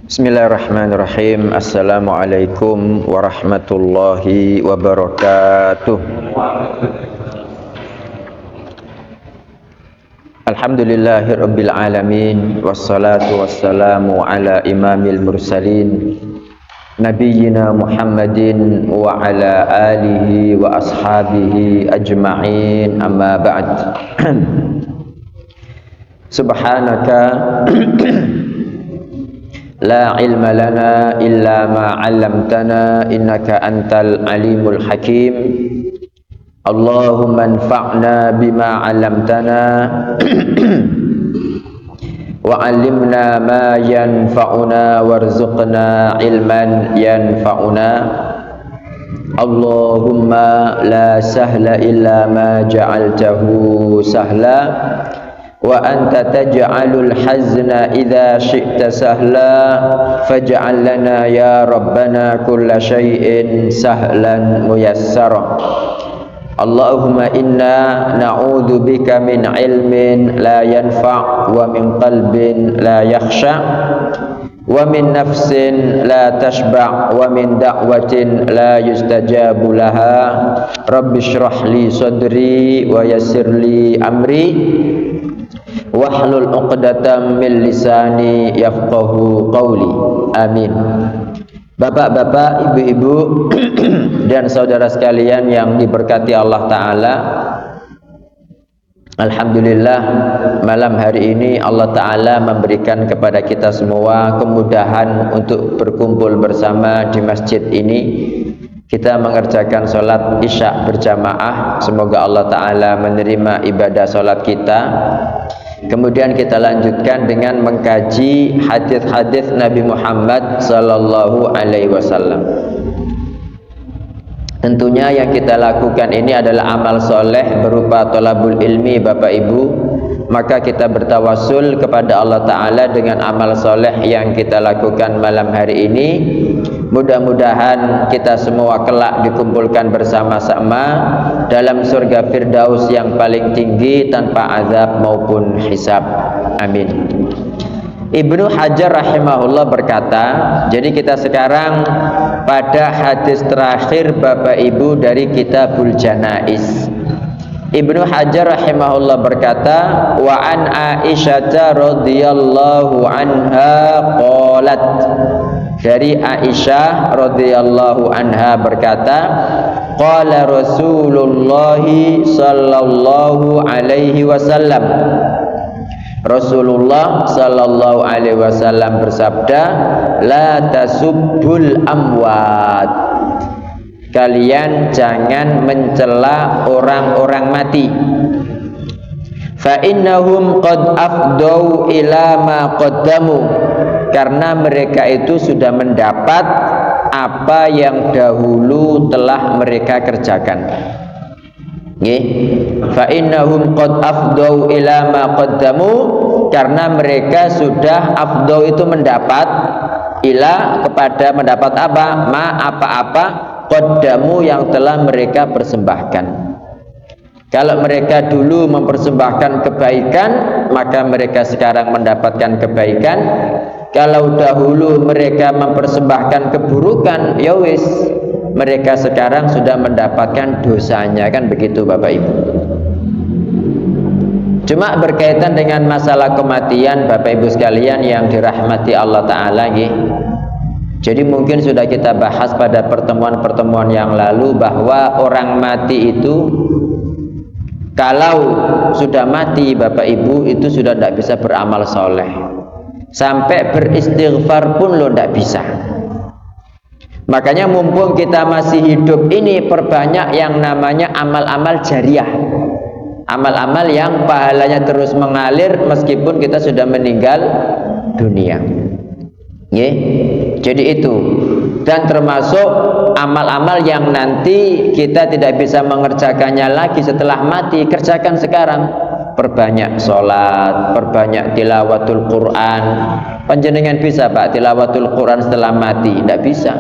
Bismillahirrahmanirrahim. Assalamualaikum warahmatullahi wabarakatuh. Alhamdulillahirabbil alamin, wassalatu wassalamu ala imamil mursalin nabiyyina Muhammadin wa ala alihi wa ashabihi ajma'in, amma ba'd. Subhanaka la ilma lana illa ma 'allamtana innaka antal alimul hakim. Allahumma anfa'na bima 'allamtana wa 'allimna ma yanfa'una warzuqna ilman yanfa'una. Allahumma la sahla illa ma ja'altahu sahla wa anta taj'alul hazna idza syi'ta sahla faj'al lana ya rabbana kulla syai'in sahlan muyassara. Allahumma inna na'udzu bika min ilmin la yanfa' wa min qalbin la yakhsha' wa min nafsin la tashba' wa min da'watin la yustajabu laha. Rabbi shrah li sadri wa yassir li amri wahlul 'uqdatam min lisani yafqahu qawli. Amin. Bapak-bapak, ibu-ibu dan saudara sekalian yang diberkati Allah Ta'ala, alhamdulillah malam hari ini Allah Ta'ala memberikan kepada kita semua kemudahan untuk berkumpul bersama di masjid ini. Kita mengerjakan sholat isya berjamaah. Semoga Allah Ta'ala menerima ibadah sholat kita. Kemudian kita lanjutkan dengan mengkaji hadis-hadis Nabi Muhammad sallallahu alaihi wasallam. Tentunya yang kita lakukan ini adalah amal soleh berupa thalabul ilmi, Bapak Ibu. Maka kita bertawassul kepada Allah Ta'ala dengan amal soleh yang kita lakukan malam hari ini. Mudah-mudahan kita semua kelak dikumpulkan bersama-sama dalam surga Firdaus yang paling tinggi tanpa azab maupun hisab. Amin. Ibnu Hajar rahimahullah berkata, jadi kita sekarang pada hadis terakhir Bapak Ibu dari Kitabul Janaiz. Ibnu Hajar rahimahullah berkata, wa an Aisyah radhiyallahu anha qalat, dari Aisyah radhiyallahu anha berkata, qala Rasulullah sallallahu alaihi wasallam, Rasulullah sallallahu alaihi wasallam bersabda, la tasubbul amwat, kalian jangan mencela orang-orang mati. Fa innahum qad afdau ila ma qaddamu, karena mereka itu sudah mendapat apa yang dahulu telah mereka kerjakan. Nggih. Fa innahum qad afdau ila ma qaddamu, karena mereka sudah afdau itu mendapat, ila kepada mendapat apa? Ma apa-apa qaddamu yang telah mereka persembahkan. Kalau mereka dulu mempersembahkan kebaikan, maka mereka sekarang mendapatkan kebaikan. Kalau dahulu mereka mempersembahkan keburukan, ya wis, mereka sekarang sudah mendapatkan dosanya, kan begitu Bapak Ibu. Cuma berkaitan dengan masalah kematian, Bapak Ibu sekalian yang dirahmati Allah Ta'ala, jadi mungkin sudah kita bahas pada pertemuan-pertemuan yang lalu bahwa orang mati itu, kalau sudah mati Bapak Ibu, itu sudah tidak bisa beramal soleh. Sampai beristighfar pun lo tidak bisa. Makanya mumpung kita masih hidup ini, perbanyak yang namanya amal-amal jariah. Amal-amal yang pahalanya terus mengalir meskipun kita sudah meninggal dunia. Jadi itu. Dan termasuk amal-amal yang nanti kita tidak bisa mengerjakannya lagi setelah mati, kerjakan sekarang. Perbanyak sholat, perbanyak tilawatul Quran. Panjenengan bisa Pak tilawatul Quran setelah mati? Tidak bisa.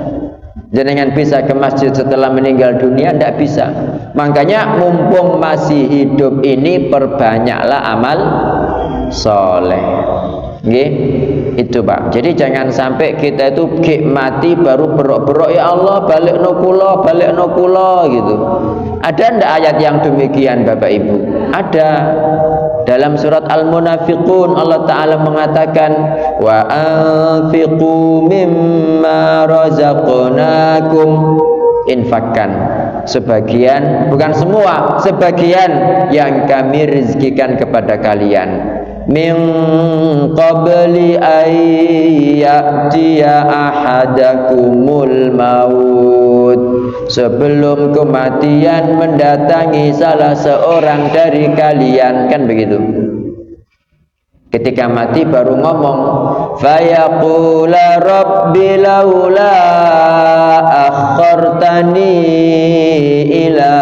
Jenengan bisa ke masjid setelah meninggal dunia? Tidak bisa. Makanya mumpung masih hidup ini, perbanyaklah amal soleh. Nggih. Itu Pak. Jadi jangan sampai kita itu mati baru berok-berok, ya Allah balik no kula gitu. Ada ndak ayat yang demikian Bapak Ibu? Ada. Dalam surat Al-Munafiqun Allah Ta'ala mengatakan, wa anfiqu mimma razaqnakum, infakkan sebagian, bukan semua, sebagian yang kami rezekikan kepada kalian, min qabli ayyatiya ahadakumul maut, sebelum kematian mendatangi salah seorang dari kalian. Kan begitu. Ketika mati baru ngomong, fayaqula rabbi laula akhartani ila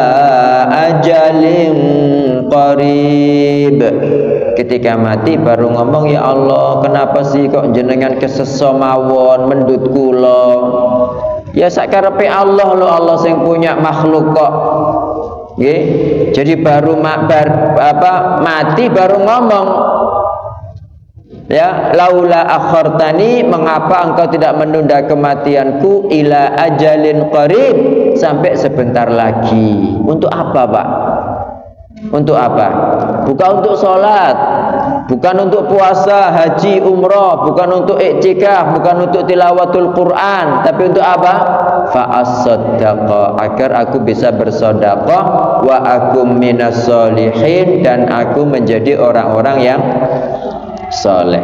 ajalin qarib. Ketika mati baru ngomong, ya Allah kenapa sih kok jenengan keseso mawon mendut kula. Ya sakarepe Allah lo, Allah sing punya makhluk kok. Nggih. Jadi baru mati baru ngomong, ya laula akhartani, mengapa engkau tidak menunda kematianku, ila ajalin qarib, sampai sebentar lagi. Untuk apa Pak? Untuk apa? Bukan untuk sholat, bukan untuk puasa, haji, umroh, bukan untuk iktikaf, bukan untuk tilawatul Quran, tapi untuk apa? Fa'as-saddaqa, agar aku bisa bersedekah, wa akum minas sholihin, dan aku menjadi orang-orang yang soleh.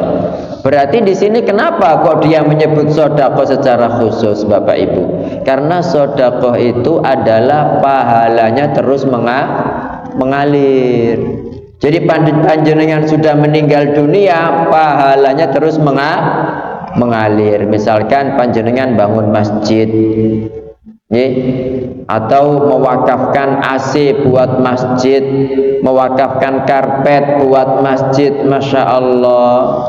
Berarti di sini kenapa kok dia menyebut sedekah secara khusus Bapak Ibu? Karena sedekah itu adalah pahalanya terus mengalir. Jadi panjenengan sudah meninggal dunia, pahalanya terus mengalir. Misalkan panjenengan bangun masjid, atau mewakafkan AC buat masjid, mewakafkan karpet buat masjid, Masya Allah.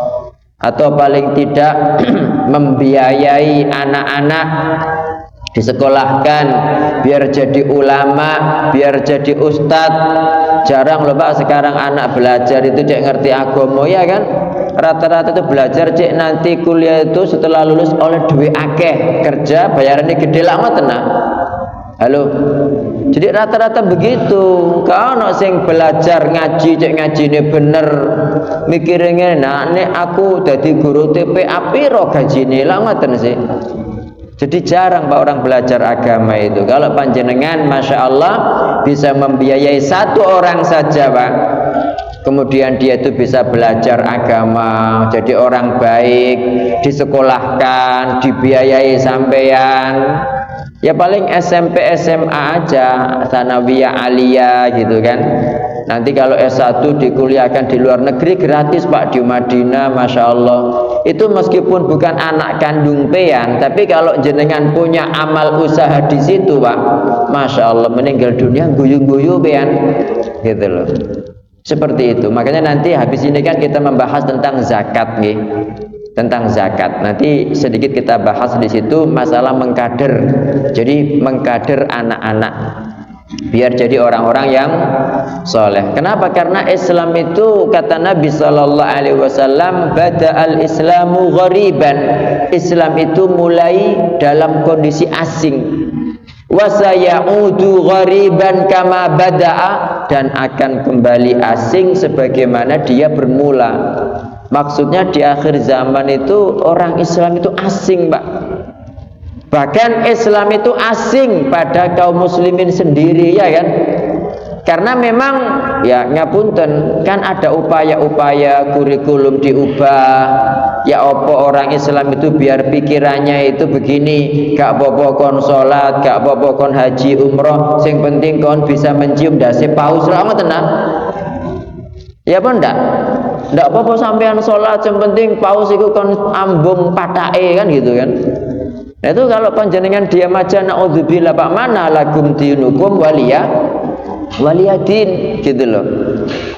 Atau paling tidak membiayai anak-anak, disekolahkan biar jadi ulama, biar jadi ustadz. Jarang loh Pak sekarang anak belajar itu cek ngerti agama, ya kan? Rata-rata itu belajar cek nanti kuliah itu setelah lulus oleh duit akeh, kerja bayarannya gede lama tenang. Halo. Jadi rata-rata begitu. Kalau sing belajar ngaji cek ngajine bener, mikirnya nah nek aku dadi guru TPA piro gajine lama ten sih. Jadi jarang Pak orang belajar agama itu. Kalau panjenengan Masya Allah bisa membiayai satu orang saja Pak, kemudian dia itu bisa belajar agama, jadi orang baik, disekolahkan, dibiayai sampean, ya paling SMP SMA aja, sanawiyah aliyah gitu kan. Nanti kalau S1 dikuliahkan di luar negeri gratis Pak, di Madinah, Masya Allah. Itu meskipun bukan anak kandung pean, tapi kalau jenengan punya amal usaha di situ Pak, Masya Allah, meninggal dunia guyu-guyu pean gitu loh. Seperti itu. Makanya nanti habis ini kan kita membahas tentang zakat nih. Tentang zakat. Nanti sedikit kita bahas di situ masalah mengkader. Jadi mengkader anak-anak biar jadi orang-orang yang soleh. Kenapa? Karena Islam itu kata Nabi Sallallahu Alaihi Wasallam, bada'al Islamu ghariban. Islam itu mulai dalam kondisi asing. Wasayaudu ghariban kama bada'a, dan akan kembali asing sebagaimana dia bermula. Maksudnya di akhir zaman itu orang Islam itu asing Pak. Bahkan Islam itu asing pada kaum muslimin sendiri, ya kan? Karena memang ya ngapunten, kan ada upaya-upaya kurikulum diubah. Ya opo orang Islam itu biar pikirannya itu begini, gak apa-apa kon salat, gak apa-apa kon haji umroh, sing penting kon bisa mencium dasi paus lama tenang. Ya apa ndak? Ndak apa-apa sampean salat, yang penting paus itu kon ambung patake kan gitu kan. Nah itu kalau panjenengan diam aja, naudzubillah Pak, mana lakum dinukum waliyadin gitu loh.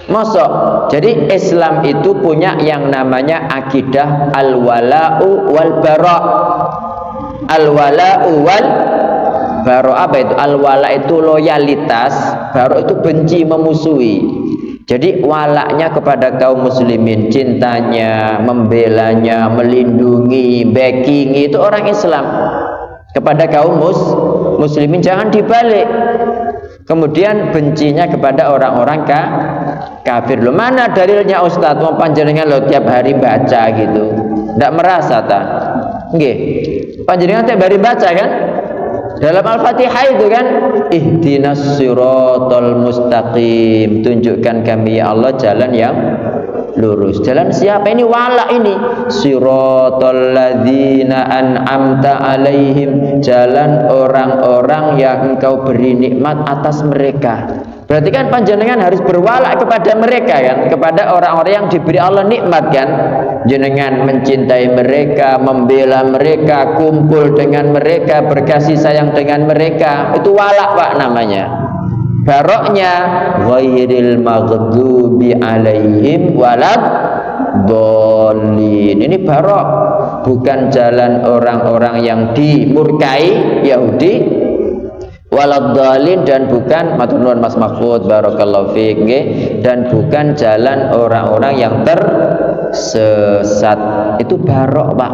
Mosok. Jadi Islam itu punya yang namanya akidah al-wala'u wal bara'. Al-wala'u wal bara', apa itu? Al-wala' itu loyalitas, bara' itu benci, memusuhi. Jadi walaknya kepada kaum muslimin, cintanya, membelanya, melindungi, backing itu orang Islam kepada kaum muslimin, jangan dibalik. Kemudian bencinya kepada orang-orang kafir. Loh, mana dalilnya Ustaz? Mau panjenengan lo tiap hari baca gitu. Ndak merasa ta? Nggih. Panjenengan tiap hari baca kan? Dalam Al-Fatihah itu kan, ihdinas siratal mustaqim, tunjukkan kami ya Allah jalan yang lurus. Jalan siapa ini? Wala ini. Siratal ladzina an'amta alaihim, jalan orang-orang yang engkau beri nikmat atas mereka. Berarti kan panjenengan harus berwala kepada mereka kan, kepada orang-orang yang diberi Allah nikmat kan. Jenengan mencintai mereka, membela mereka, kumpul dengan mereka, berkasih sayang dengan mereka. Itu wala Pak namanya. Baroknya ghairil maghdubi alaihim waladdallin. Ini barok, bukan jalan orang-orang yang dimurkai Yahudi, waladdallin, dan bukan matur nuwun Mas Mahfud barakallahu fiik, dan bukan jalan orang-orang yang tersesat. Itu barok Pak.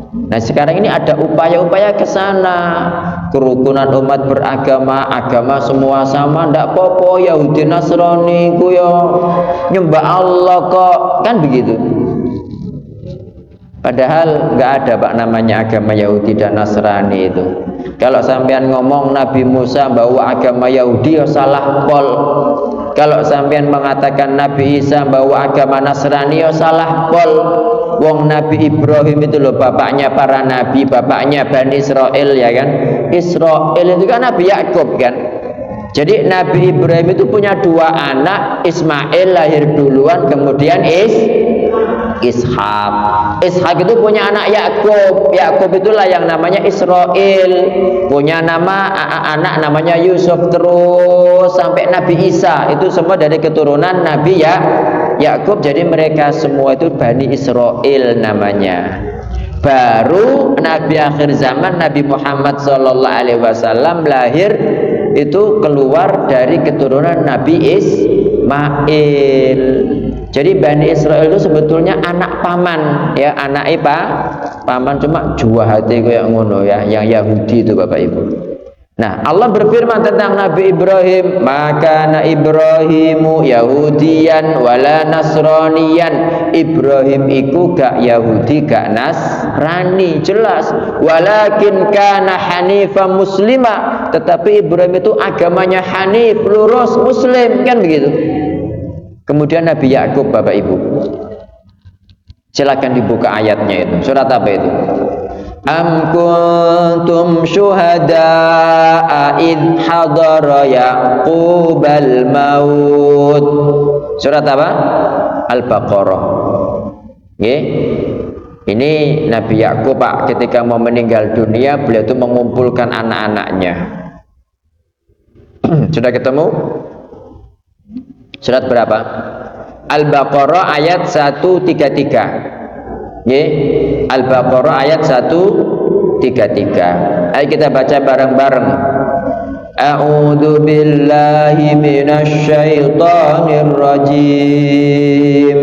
Nah sekarang ini ada upaya-upaya ke sana, kerukunan umat beragama, agama semua sama, ndak popo Yahudi Nasrani ku yo nyembah Allah kok, kan begitu. Padahal nggak ada Pak namanya agama Yahudi dan Nasrani itu. Kalau sampean ngomong Nabi Musa bawa agama Yahudi ya salah pol. Kalau sampean mengatakan Nabi Isa bawa agama Nasrani ya salah pol. Wong Nabi Ibrahim itu loh bapaknya para nabi, bapaknya Bani Israel ya kan. Israel itu kan Nabi Yakub kan. Jadi Nabi Ibrahim itu punya dua anak, Ismail lahir duluan, kemudian Ishak. Ishak itu punya anak Yakub. Yakub itulah yang namanya Israel. Punya nama anak namanya Yusuf, terus sampai Nabi Isa. Itu semua dari keturunan Nabi Yakub. Jadi mereka semua itu Bani Israel namanya. Baru Nabi akhir zaman Nabi Muhammad SAW lahir itu keluar dari keturunan Nabi Ismail. Jadi Bani Israel itu sebetulnya anak paman ya, anak paman, cuma jua hati kayak ngono ya, yang Yahudi itu Bapak Ibu. Nah, Allah berfirman tentang Nabi Ibrahim, maka na Ibrahimu Yahudiyan wala Nasraniyan. Ibrahim iku gak Yahudi gak Nasrani, jelas. Walakin kana hanifa muslima, tetapi Ibrahim itu agamanya hanif, lurus, muslim, kan begitu. Kemudian Nabi Yakub Bapak Ibu, silakan dibuka ayatnya itu. Surat apa itu? Am kuntum syuhada'a id hadara Yaqubal maut. Surat apa? Al-Baqarah. Nggih. Ini Nabi Yakub Pak, ketika mau meninggal dunia, beliau itu mengumpulkan anak-anaknya. Sudah ketemu? Surat berapa? Al-Baqarah ayat 133. Nggih, Al-Baqarah ayat 133. Ayo kita baca bareng-bareng. A'udzu billahi minasy syaithanir rajim.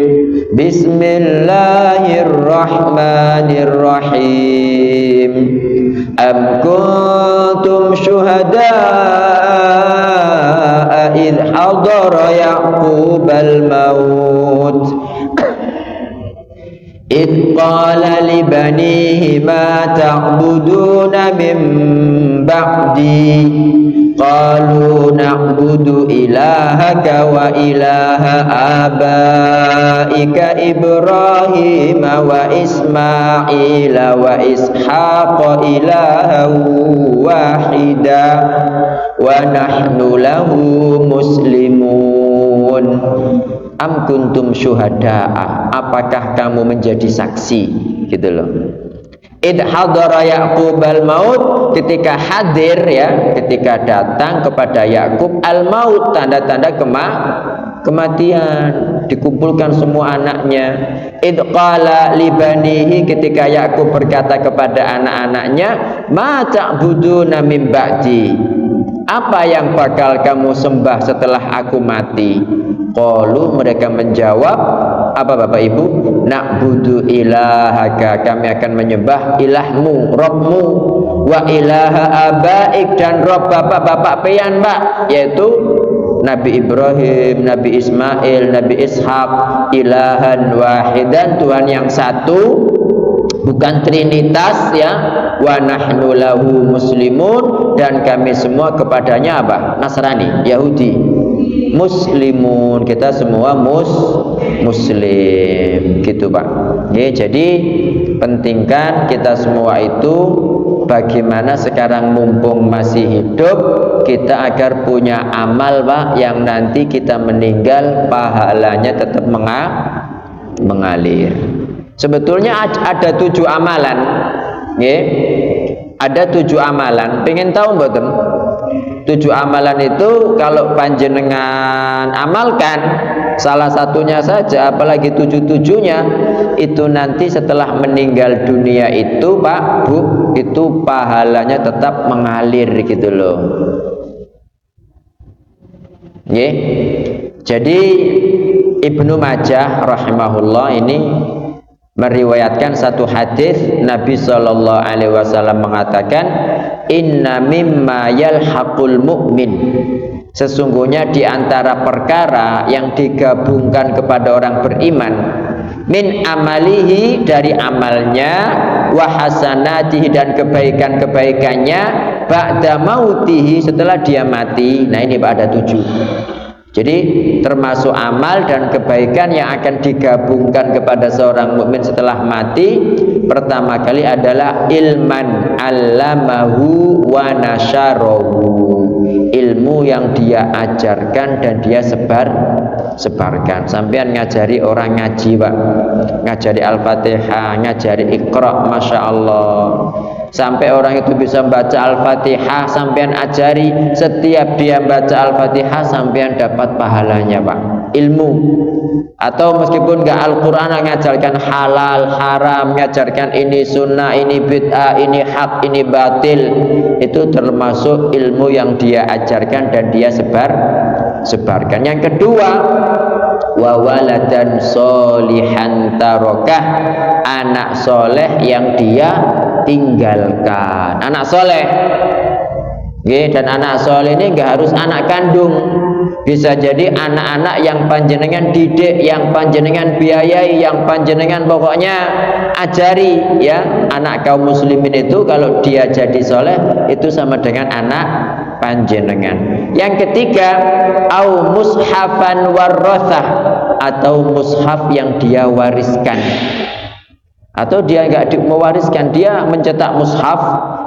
Bismillahirrahmanirrahim. Am kuntum syuhada'a idh hadara Yaqubal maut. إذ قال لبنيه ما تعبدون من بعدي قالوا نعبد إلهك وإله آبائك إبراهيم وإسماعيل وإسحاق إلها واحدا ونحن له مسلمون. Am kuntum syuhada'a, apakah kamu menjadi saksi, gitu loh. Id hadara Yaqubal maut, ketika hadir ya, ketika datang kepada Yakub al maut, tanda-tanda kematian, dikumpulkan semua anaknya. Id qala libanihi, ketika Yakub berkata kepada anak-anaknya, ma ta'buduna min ba'di, apa yang bakal kamu sembah setelah aku mati? Qalu, mereka menjawab, apa Bapak Ibu? Na'budu ilahaka, kami akan menyembah ilahmu, Rabbmu, wa ilaha abaik, dan Rabb bapak-bapak pian Pak, yaitu Nabi Ibrahim, Nabi Ismail, Nabi Ishak, ilahan wahidan, Tuhan yang satu, bukan trinitas ya. Wa nahnu lahu muslimun, dan kami semua kepadanya apa? Nasrani, Yahudi. Muslimun, kita semua muslim gitu Pak. Ya, jadi pentingkan kita semua itu bagaimana sekarang mumpung masih hidup kita agar punya amal Pak, yang nanti kita meninggal pahalanya tetap mengalir. Sebetulnya ada 7 amalan, ya. Ada 7 amalan. Pengen tahu mboten? 7 amalan itu kalau panjenengan amalkan salah satunya saja, apalagi 7-7-nya, itu nanti setelah meninggal dunia itu Pak Bu, itu pahalanya tetap mengalir gitu loh. Ya. Jadi Ibnu Majah rahimahullah ini meriwayatkan satu hadis Nabi sallallahu alaihi wasallam mengatakan, inna mimma yalhaqul mu'min, sesungguhnya di antara perkara yang digabungkan kepada orang beriman, min amalihi, dari amalnya, wa hasanatihi, dan kebaikan-kebaikannya, ba'da mautihi, setelah dia mati. Nah ini Pak, ada 7. Jadi termasuk amal dan kebaikan yang akan digabungkan kepada seorang mukmin setelah mati, pertama kali adalah ilman allamahu wa nasyarahu, ilmu yang dia ajarkan dan dia sebarkan. Sampean ngajari orang ngaji Pak, ngajari Al-Fatihah, ngajari Iqra, Masya Allah, sampai orang itu bisa baca Al-Fatihah, sampean ajari, setiap dia baca Al-Fatihah sampean dapat pahalanya Pak, ilmu. Atau meskipun enggak Al-Quran, ngajarkan halal, haram, ngajarkan ini sunnah, ini bid'ah, ini hak, ini batil, itu termasuk ilmu yang dia ajarkan dan dia sebarkan. Yang kedua, wa waladan solihan tarokah, anak soleh yang dia tinggalkan. Anak soleh, dan anak soleh ini enggak harus anak kandung, bisa jadi anak-anak yang panjenengan didik, yang panjenengan biayai, yang panjenengan pokoknya ajari ya. Anak kaum muslimin itu kalau dia jadi soleh itu sama dengan anak panjenengan. Yang ketiga, au mushafan warrothah, atau mushaf yang dia wariskan. Atau dia enggak mewariskan, dia mencetak mushaf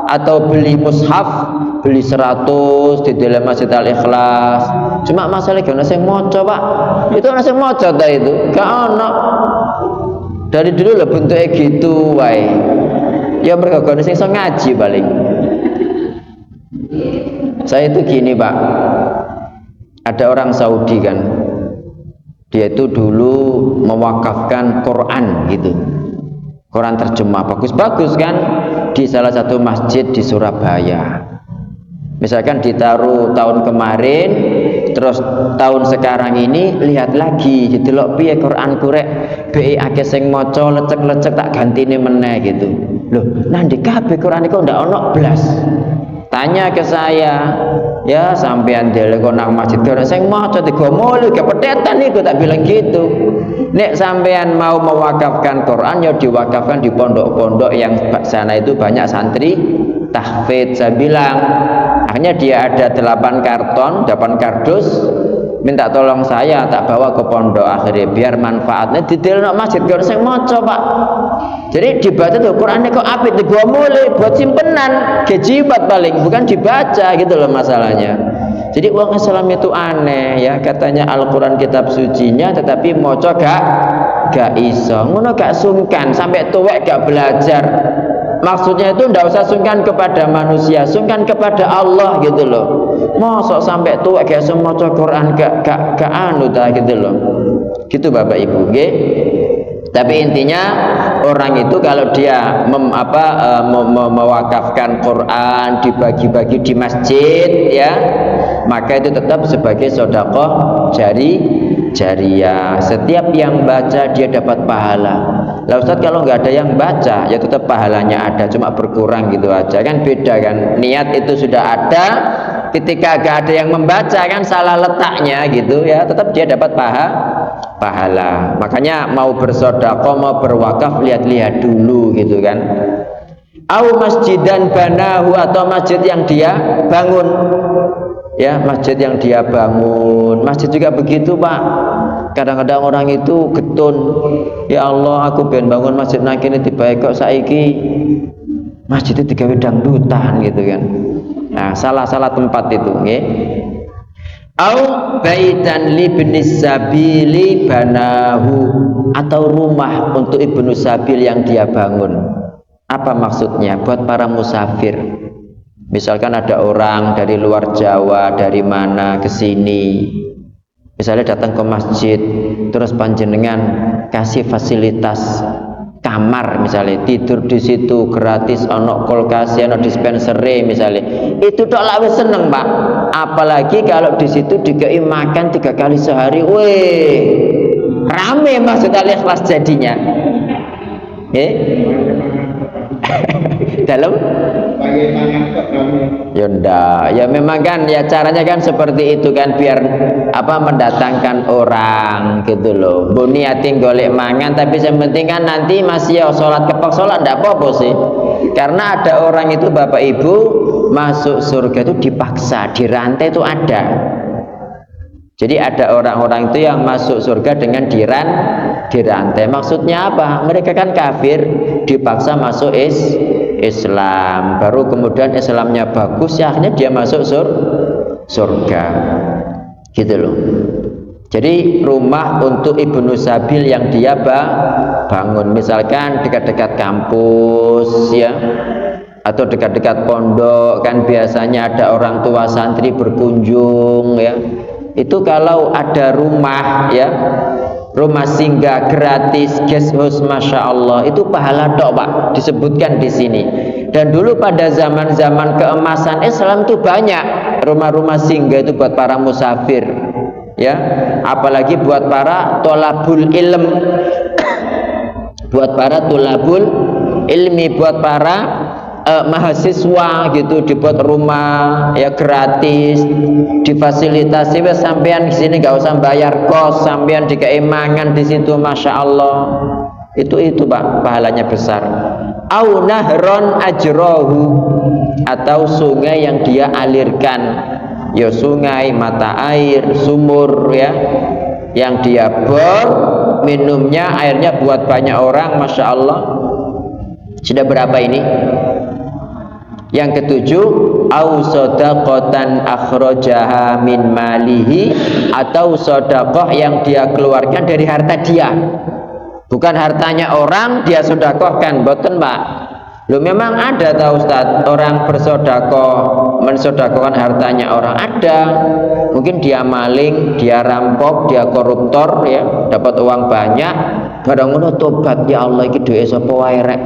atau beli mushaf, beli 100 di dalam Masjid Al-Ikhlas. Cuma masalah gak nasi moco Pak, itu nasi moco dah itu gak ono. Dari dulu lah bentuknya gitu wae. Ya mereka gak nasi ngaji paling. Saya itu gini Pak, ada orang Saudi kan, dia itu dulu mewakafkan Quran gitu, Quran terjemah bagus-bagus kan, di salah satu masjid di Surabaya. Misalkan ditaruh tahun kemarin, terus tahun sekarang ini lihat lagi didelok piye Quran kurek be akeh sing maca lecek-lecek tak gantine meneh gitu. Loh, nanti kabeh Quran iku ndak ono blas. Tanya ke saya, ya sampean delok nang masjid ora sing maca digomol gak pedetan iku, tak bilang gitu. Nek sampean mau mewakafkan Quran ya diwakafkan di pondok-pondok yang sana itu banyak santri tahfidz. Saya bilang, akhirnya dia ada 8 karton, 8 kardus, minta tolong saya tak bawa ke pondok, akhirnya biar manfaatnya didelok masjid gak sing maca Pak. Jadi dibaca tuh Quran kok apik digomole buat simpenan, kejibat paling, bukan dibaca gitu loh masalahnya. Jadi uang Islam itu aneh ya, katanya Al-Quran kitab sucinya tetapi maca gak iso, ngono gak sungkan, sampai tuwek gak belajar. Maksudnya itu ndak usah sungkan kepada manusia, sungkan kepada Allah gitu loh. Mosok sampai tuwek gak iso maca Quran gak anu ta gitu loh. Gitu Bapak Ibu nggih. Tapi intinya orang itu kalau dia mewakafkan Quran, dibagi-bagi di masjid ya, maka itu tetap sebagai sedekah jariyah. Setiap yang baca dia dapat pahala. Lah Ustaz, kalau nggak ada yang baca ya tetap pahalanya ada, cuma berkurang gitu aja kan, beda kan. Niat itu sudah ada, ketika nggak ada yang membaca kan salah letaknya gitu ya, tetap dia dapat pahala. Makanya mau bersedekah, mau berwakaf, lihat-lihat dulu gitu kan. Au masjidan banahu, atau masjid yang dia bangun ya, masjid yang dia bangun. Masjid juga begitu Pak, kadang-kadang orang itu getun, ya Allah aku pengen bangun masjid nang kene tiba kok saiki masjid itu digawe dangdutan gitu kan. Nah, salah-salah tempat itu nggih. Au baitan libnis sabili banahu, atau rumah untuk ibnu sabil yang dia bangun. Apa maksudnya? Buat para musafir. Misalkan ada orang dari luar Jawa, dari mana ke sini, misalnya datang ke masjid, terus panjenengan kasih fasilitas kamar, misalnya tidur di situ gratis, ono kulkas, ono dispenseri misalnya, itu tok lah wis seneng Pak. Apalagi kalau di situ dikei makan 3 kali sehari, weh rame Masjid Al-Ikhlas jadinya. Dalam ya ndak, ya memang kan ya caranya kan seperti itu kan, biar mendatangkan orang gitu loh. Bu niatin golek mangan, tapi yang penting kan nanti masih ya sholat kepok sholat ndak apa-apa sih. Karena ada orang itu Bapak Ibu masuk surga itu dipaksa, dirantai itu ada. Jadi ada orang-orang itu yang masuk surga dengan dirantai. Maksudnya apa? Mereka kan kafir, dipaksa masuk Islam, baru kemudian Islamnya bagus ya akhirnya dia masuk surga gitu loh. Jadi rumah untuk ibnu sabil yang dia bangun, misalkan dekat-dekat kampus ya, atau dekat-dekat pondok kan biasanya ada orang tua santri berkunjung ya. Itu kalau ada rumah ya, rumah singgah gratis, guest house, masya Allah, itu pahala dok Pak, disebutkan di sini. Dan dulu pada zaman-zaman keemasan Islam itu banyak rumah-rumah singgah itu buat para musafir, ya, apalagi buat para tolabul ilm, buat para tolabul ilmi, buat para mahasiswa gitu, dibuat rumah ya gratis, difasilitasi, wes sampean di sini nggak usah bayar kos, sampean dikai mangan di situ, masya Allah. Itu Pak, pahalanya besar. Au nahron ajrohu, atau sungai yang dia alirkan, ya sungai, mata air, sumur ya, yang dia bor, minumnya airnya buat banyak orang, masya Allah. Sudah berapa ini? Yang ketujuh, au shadaqatan akhrajaha min malihi, atau sedekah yang dia keluarkan dari harta dia. Bukan hartanya orang dia sedekahkan, boten Pak. Loh memang ada tahu Ustaz, orang bersedekah, mensedekahkan hartanya orang ada. Mungkin dia maling, dia rampok, dia koruptor ya, dapat uang banyak, barang ngono tobat, ya Allah iki duwe sapa wae rek.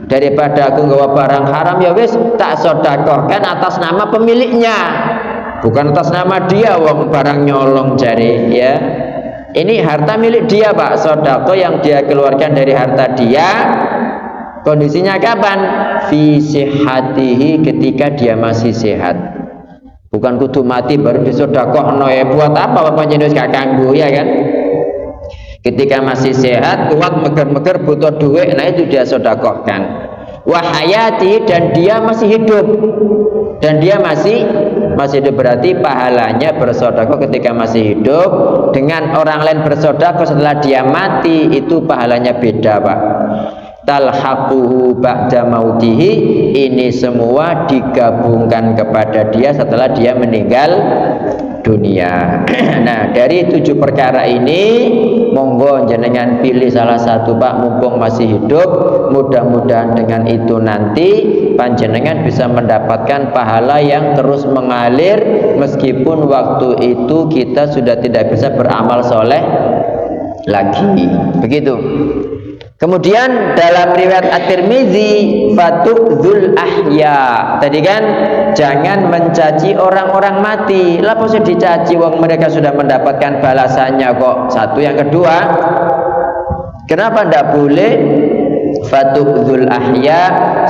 Daripada aku nggawa barang haram ya wis tak sedekahkan atas nama pemiliknya, bukan atas nama dia, wong barang nyolong jari ya. Ini harta milik dia Pak, sedekah yang dia keluarkan dari harta dia. Kondisinya kapan? Fi sihhatihi, ketika dia masih sehat. Bukan kudu mati baru disedekahno ya, buat apa Bapak jenengan gak kanggo ya kan? Ketika masih sehat, kuat, meger-meger, butuh duit, nah itu dia sedekahkan. Wahayati, dan dia masih hidup, dan dia masih hidup, berarti pahalanya bersedekah ketika masih hidup dengan orang lain bersedekah setelah dia mati, itu pahalanya beda Pak. Talhaquhu ba'da mautihi, ini semua digabungkan kepada dia setelah dia meninggal dunia. Nah, dari 7 perkara ini monggo jenengan pilih salah satu Pak, mumpung masih hidup. Mudah-mudahan dengan itu nanti panjenengan bisa mendapatkan pahala yang terus mengalir, meskipun waktu itu kita sudah tidak bisa beramal soleh lagi. Begitu. Kemudian dalam riwayat At-Tirmizi fatudzul ahya. Tadi kan jangan mencaci orang-orang mati. Lah kok dicaci wong mereka sudah mendapatkan balasannya kok. Satu, yang kedua, kenapa tidak boleh fatudzul ahya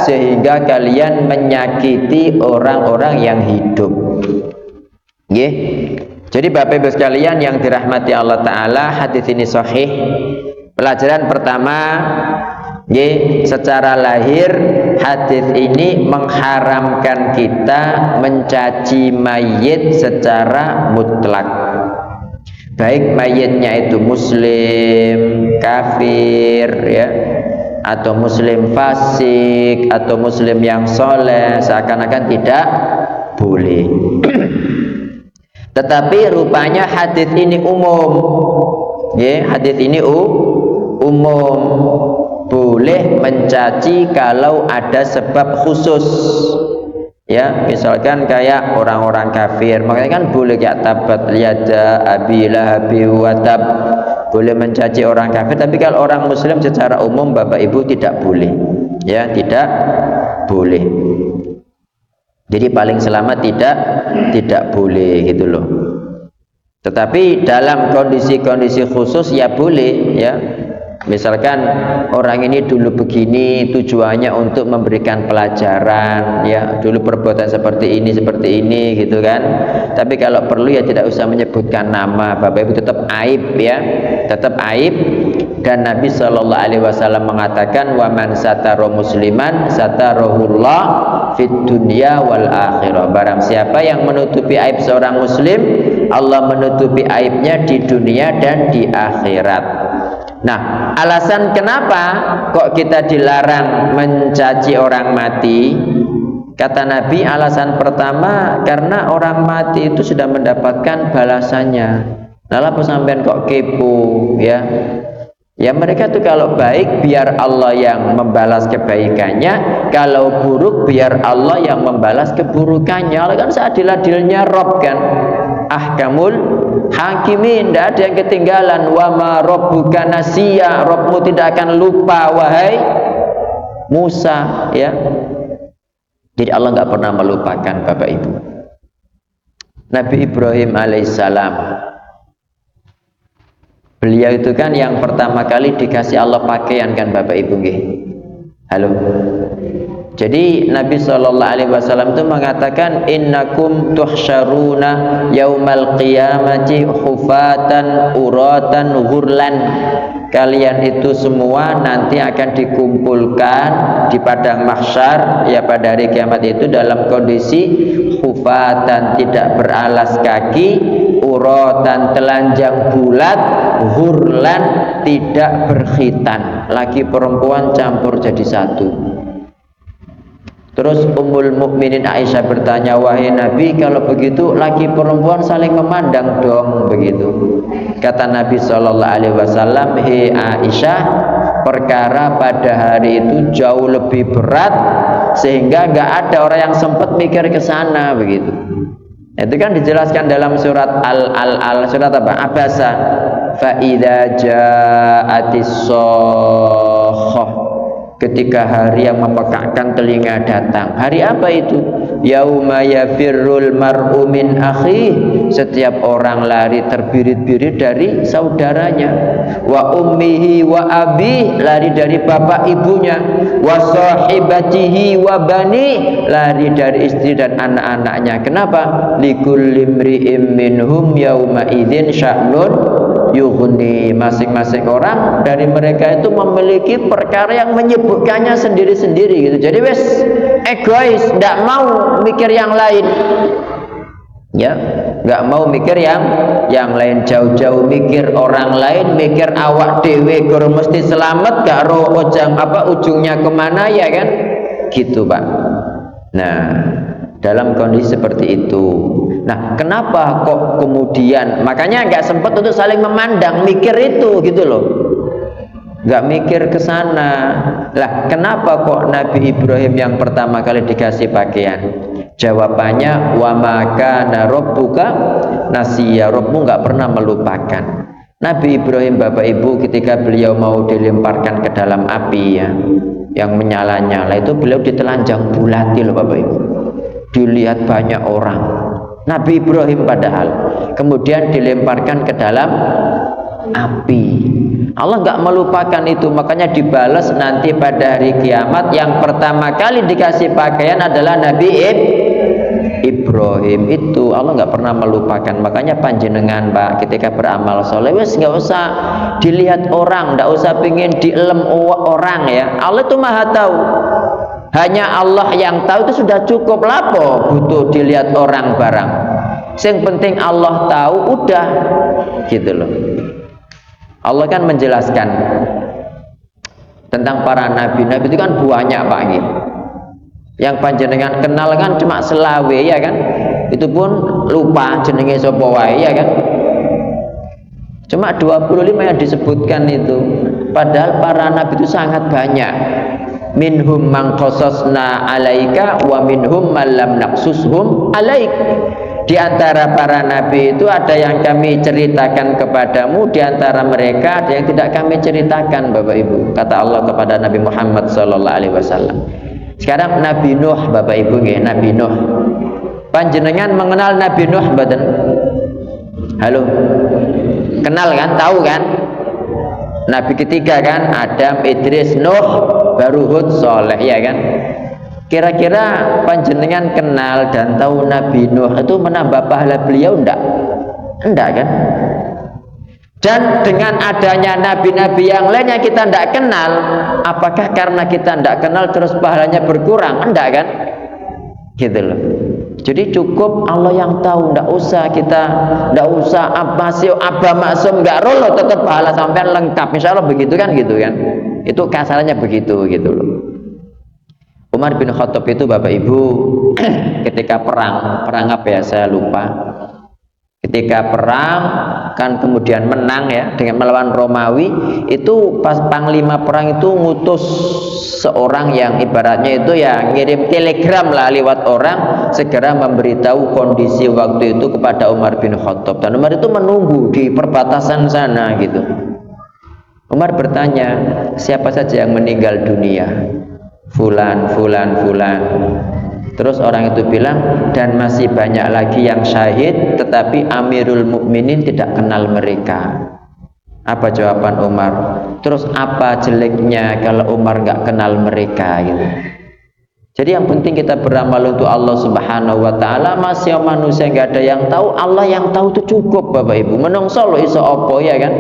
sehingga kalian menyakiti orang-orang yang hidup. Nggih. Jadi Bapak Ibu sekalian yang dirahmati Allah taala, hadis ini sahih. Pelajaran pertama, secara lahir hadis ini mengharamkan kita mencaci mayit secara mutlak. Baik mayitnya itu muslim, kafir, ya, atau muslim fasik, atau muslim yang soleh, seakan-akan tidak boleh. Tetapi rupanya hadis ini umum. Hadis ini umum, boleh mencaci kalau ada sebab khusus. Ya, misalkan kayak orang-orang kafir, makanya kan boleh kayak tabat yada abi lahabi wa tab, boleh mencaci orang kafir. Tapi kalau orang muslim secara umum Bapak Ibu tidak boleh. Ya, tidak boleh. Jadi paling selamat tidak boleh gitu loh. Tetapi dalam kondisi-kondisi khusus ya boleh, ya. Misalkan orang ini dulu begini, tujuannya untuk memberikan pelajaran, ya, dulu perbuatan seperti ini gitu kan. Tapi kalau perlu ya tidak usah menyebutkan nama. Bapak Ibu tetap aib, ya, tetap aib. Dan Nabi Shallallahu Alaihi Wasallam mengatakan, wa man sataro musliman satarahullah fid dunya wal akhirah. Barang siapa yang menutupi aib seorang muslim, Allah menutupi aibnya di dunia dan di akhirat. Nah, alasan kenapa kok kita dilarang mencaci orang mati? Kata Nabi, alasan pertama karena orang mati itu sudah mendapatkan balasannya. Nah, apa sampean kok kepo, ya? Ya mereka tuh kalau baik biar Allah yang membalas kebaikannya, kalau buruk biar Allah yang membalas keburukannya. Allah kan seadil-adilnya Rob kan, ahkamul hakimin, tidak ada yang ketinggalan. Wa ma rabbuka nasiya, Rabbmu tidak akan lupa wahai Musa, ya. Jadi Allah nggak pernah melupakan Bapak Ibu. Nabi Ibrahim alaihissalam, beliau itu kan yang pertama kali dikasih Allah pakaian kan Bapak Ibu nggih. Halo. Jadi Nabi SAW itu mengatakan innakum tuhsyaruna yaumal qiyamati khufatan uratan ghurlan. Kalian itu semua nanti akan dikumpulkan di padang mahsyar, ya, pada hari kiamat itu dalam kondisi khufatan, tidak beralas kaki, uratan, telanjang bulat, ghurlan, tidak berkhitan, laki perempuan campur jadi satu. Terus Ummul Mukminin Aisyah bertanya, wahai Nabi, kalau begitu laki perempuan saling memandang dong begitu. Kata Nabi SAW, hei Aisyah, perkara pada hari itu jauh lebih berat sehingga nggak ada orang yang sempat mikir ke sana begitu. Itu kan dijelaskan dalam surat surat apa? Abasa. Fa idza ja'atis shakhah. Ketika hari yang memekakkan telinga datang. Hari apa itu? Yauma yafirrul mar'u min akhihi. Setiap orang lari terbirit-birit dari saudaranya. Wa ummihi wa abih, lari dari bapak ibunya. Wa sahibatihi wa bani, lari dari istri dan anak-anaknya. Kenapa? Likulli imri'im minhum yauma idzin sya'nun yughni. Masing-masing orang dari mereka itu memiliki perkara yang menyebutkannya sendiri-sendiri gitu. Jadi wes egois, tidak mau mikir yang lain, ya, nggak mau mikir yang lain, jauh-jauh mikir orang lain, mikir awak dewe guru mesti selamat, gak roh ujungnya kemana, ya kan, gitu Pak. Nah, dalam kondisi seperti itu. Nah, kenapa kok kemudian makanya nggak sempat untuk saling memandang, mikir itu gitu loh, nggak mikir ke sana. Lah, kenapa kok Nabi Ibrahim yang pertama kali dikasih pakaian? Jawabannya, wa maka rabbuka nasiya, Rabbmu nggak pernah melupakan. Nabi Ibrahim Bapak Ibu ketika beliau mau dilemparkan ke dalam api ya, yang menyala-nyala itu beliau ditelanjang bulati loh Bapak Ibu. Dilihat banyak orang. Nabi Ibrahim padahal kemudian dilemparkan ke dalam api. Allah nggak melupakan itu, makanya dibalas nanti pada hari kiamat. Yang pertama kali dikasih pakaian adalah Nabi Ibrahim. Itu Allah nggak pernah melupakan. Makanya panjenengan Pak ketika beramal soleh wes nggak usah dilihat orang, nggak usah pingin dielem orang ya. Allah itu maha tahu. Hanya Allah yang tahu itu sudah cukup. Lapo butuh dilihat orang barang. Yang penting Allah tahu udah gitu loh. Allah kan menjelaskan tentang para nabi. Nabi itu kan banyak Pak gitu. Yang panjenengan kenal kan cuma selawe ya kan, itu pun lupa jenenge sapa wae ya kan, cuma 25 yang disebutkan itu, padahal para nabi itu sangat banyak. Minhum man qasasna alaika wa minhum man lam naqsushum alaik. Di antara para nabi itu ada yang kami ceritakan kepadamu, di antara mereka ada yang tidak kami ceritakan Bapak Ibu, kata Allah kepada Nabi Muhammad SAW. Sekarang Nabi Nuh Bapak Ibu nggih, Nabi Nuh. Panjenengan mengenal Nabi Nuh mboten? Halo. Kenal kan? Tahu kan? Nabi ketiga kan, Adam, Idris, Nuh, baru Hud, Soleh ya kan? Kira-kira panjenengan kenal dan tahu Nabi Nuh itu menambah pahala beliau enggak? Enggak kan? Dan dengan adanya nabi-nabi yang lain yang kita tidak kenal, apakah karena kita tidak kenal terus pahalanya berkurang? Enggak kan? Gitu loh. Jadi cukup Allah yang tahu, tidak usah kita, tidak usah abba maksum nggak rolo, tetap pahala sampai lengkap. Insya Allah begitu kan, gitu kan? Itu kasarannya begitu gitu loh. Umar bin Khattab itu Bapak Ibu ketika perang apa ya saya lupa. Ketika perang kan kemudian menang ya dengan melawan Romawi, itu pas panglima perang itu ngutus seorang yang ibaratnya itu ya ngirim telegram lah lewat orang segera memberitahu kondisi waktu itu kepada Umar bin Khattab, dan Umar itu menunggu di perbatasan sana gitu. Umar bertanya, siapa saja yang meninggal dunia? Fulan. Terus orang itu bilang, dan masih banyak lagi yang syahid, tetapi Amirul Mukminin tidak kenal mereka. Apa jawaban Umar? Terus apa jeleknya kalau Umar nggak kenal mereka gitu? Jadi yang penting kita beramal untuk Allah Subhanahu wa taala. Masih manusia nggak ada yang tahu, Allah yang tahu itu cukup Bapak Ibu. Menungso lo iso opo ya kan?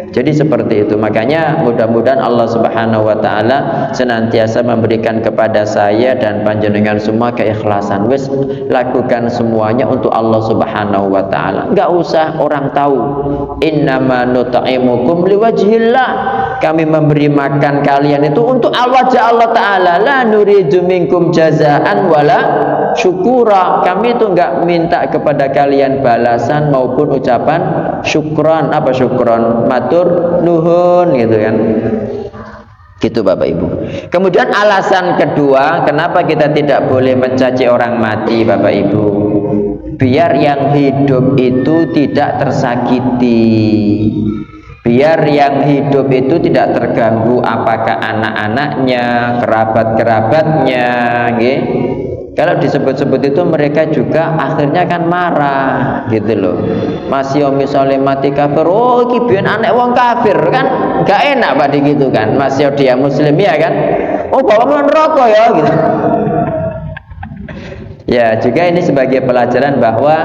Jadi seperti itu. Makanya mudah-mudahan Allah Subhanahu wa taala senantiasa memberikan kepada saya dan panjenengan semua keikhlasan. Wis lakukan semuanya untuk Allah Subhanahu wa taala. Enggak usah orang tahu. Innama nut'imukum liwajhillah. Kami memberi makan kalian itu untuk wajah Allah taala. La nuridu minkum jazaan wala syukura. Kami itu enggak minta kepada kalian balasan maupun ucapan syukran. Apa syukran? Matur nuhun gitu kan, gitu Bapak Ibu. Kemudian alasan kedua kenapa kita tidak boleh mencaci orang mati Bapak Ibu, biar yang hidup itu tidak tersakiti, biar yang hidup itu tidak terganggu, apakah anak-anaknya, kerabat-kerabatnya gitu. Kalau disebut-sebut itu mereka juga akhirnya kan marah gitu loh. Masih misalnya mati kafir, oh iki biyen anek wong kafir kan gak enak pada gitu kan. Masih dia muslim ya kan, oh bawa neraka ya gitu. Ya juga ini sebagai pelajaran bahwa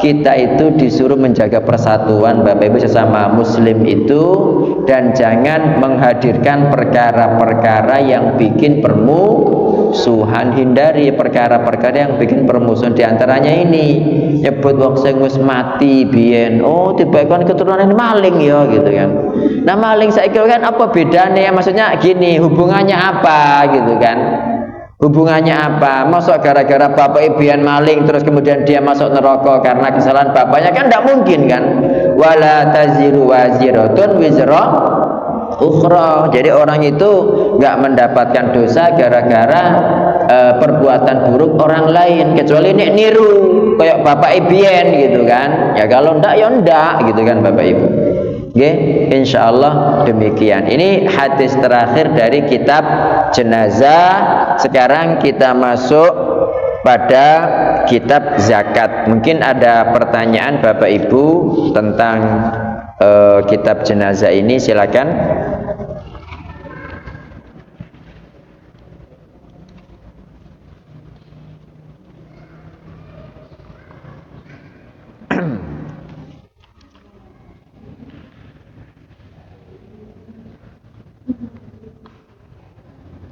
kita itu disuruh menjaga persatuan Bapak Ibu sesama muslim itu, dan jangan menghadirkan perkara-perkara yang bikin permusuhan. Hindari perkara-perkara yang bikin permusuhan. Di antaranya ini nyebut wong sing wis mati biyen, oh tiba kan keturunan maling ya gitu kan. Nah maling saiki kan apa bedanya? Maksudnya gini, hubungannya apa gitu kan? Hubungannya apa? Masuk gara-gara bapak ibian maling terus kemudian dia masuk neraka karena kesalahan bapaknya, kan tidak mungkin kan? Wala taziru waziratun wizra ukhra. Jadi orang itu nggak mendapatkan dosa gara-gara perbuatan buruk orang lain, kecuali nek niru kayak bapak ibien gitu kan. Ya kalau ndak ya ndak gitu kan Bapak Ibu. Nggih, insyaallah demikian. Ini hadis terakhir dari kitab jenazah. Sekarang kita masuk pada kitab zakat. Mungkin ada pertanyaan Bapak Ibu tentang kitab jenazah ini, silakan.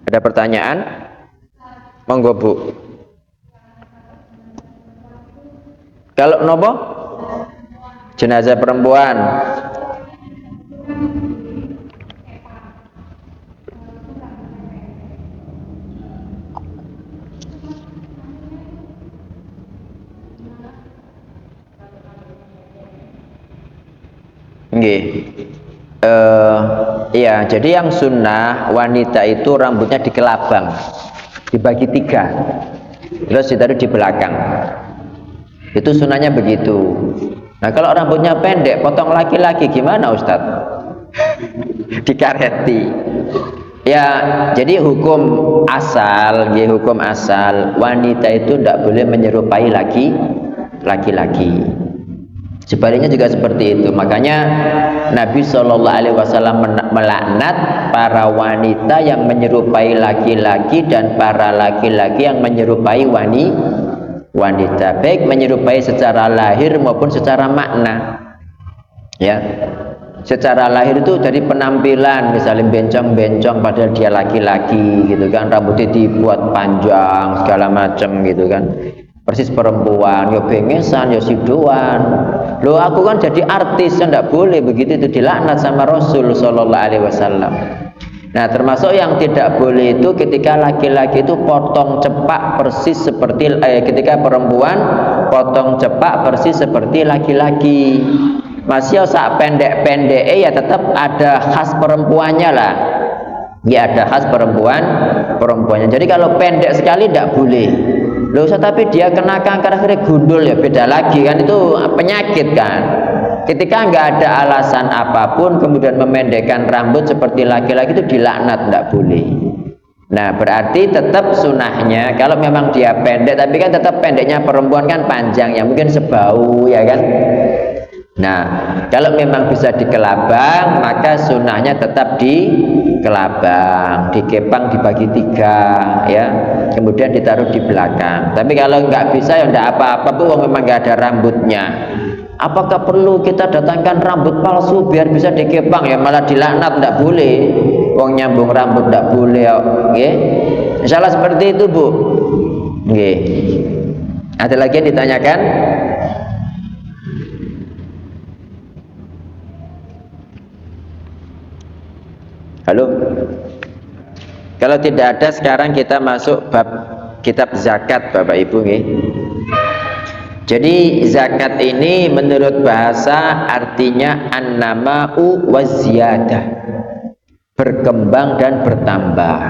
Ada pertanyaan? Monggo Bu. Kalau nopo? Jenazah perempuan. Nggih. Iya, jadi yang sunnah wanita itu rambutnya dikelabang, dibagi 3, terus ditaruh di belakang. Itu sunnahnya begitu. Nah, kalau rambutnya pendek, potong laki-laki gimana Ustadz? Dikareti. Ya, jadi hukum asal, hukum asal wanita itu tidak boleh menyerupai laki-laki. Sebaliknya juga seperti itu. Makanya Nabi SAW melaknat para wanita yang menyerupai laki-laki dan para laki-laki yang menyerupai wanita, baik menyerupai secara lahir maupun secara makna. Ya, secara lahir itu dari penampilan, misalnya bencong-bencong padahal dia laki-laki gitu kan, rambutnya dibuat panjang segala macam gitu kan, persis perempuan, ya bengesan, ya sidoan. Loh, aku kan jadi artis, ya enggak boleh begitu, itu dilaknat sama Rasul sallallahu alaihi wasallam. Nah, termasuk yang tidak boleh itu ketika laki-laki itu potong cepak persis seperti ketika perempuan potong cepak persis seperti laki-laki. Masih sak pendek-pendek ya tetap ada khas perempuannya lah. Ya, ada khas perempuannya. Jadi kalau pendek sekali tidak boleh. Loh, tapi dia kena kanker akhirnya gundul, ya beda lagi kan, itu penyakit kan. Ketika nggak ada alasan apapun kemudian memendekkan rambut seperti laki-laki itu dilaknat, tidak boleh. Nah, berarti tetap sunahnya kalau memang dia pendek, tapi kan tetap pendeknya perempuan kan panjang, ya mungkin sebau ya kan. Nah, kalau memang bisa dikelabang, maka sunahnya tetap dikelabang, dikepang dibagi 3 ya, kemudian ditaruh di belakang. Tapi kalau nggak bisa ya nggak apa-apa, tuh memang nggak ada rambutnya. Apakah perlu kita datangkan rambut palsu biar bisa dikepang? Ya malah dilaknat, nggak boleh. Wong nyambung rambut nggak boleh, ya. Insyaallah seperti itu Bu. Oke. Ada lagi yang ditanyakan? Halo. Kalau tidak ada, sekarang kita masuk bab kitab zakat Bapak Ibu nggih. Jadi zakat ini menurut bahasa artinya an-nama'u waziyadah, berkembang dan bertambah.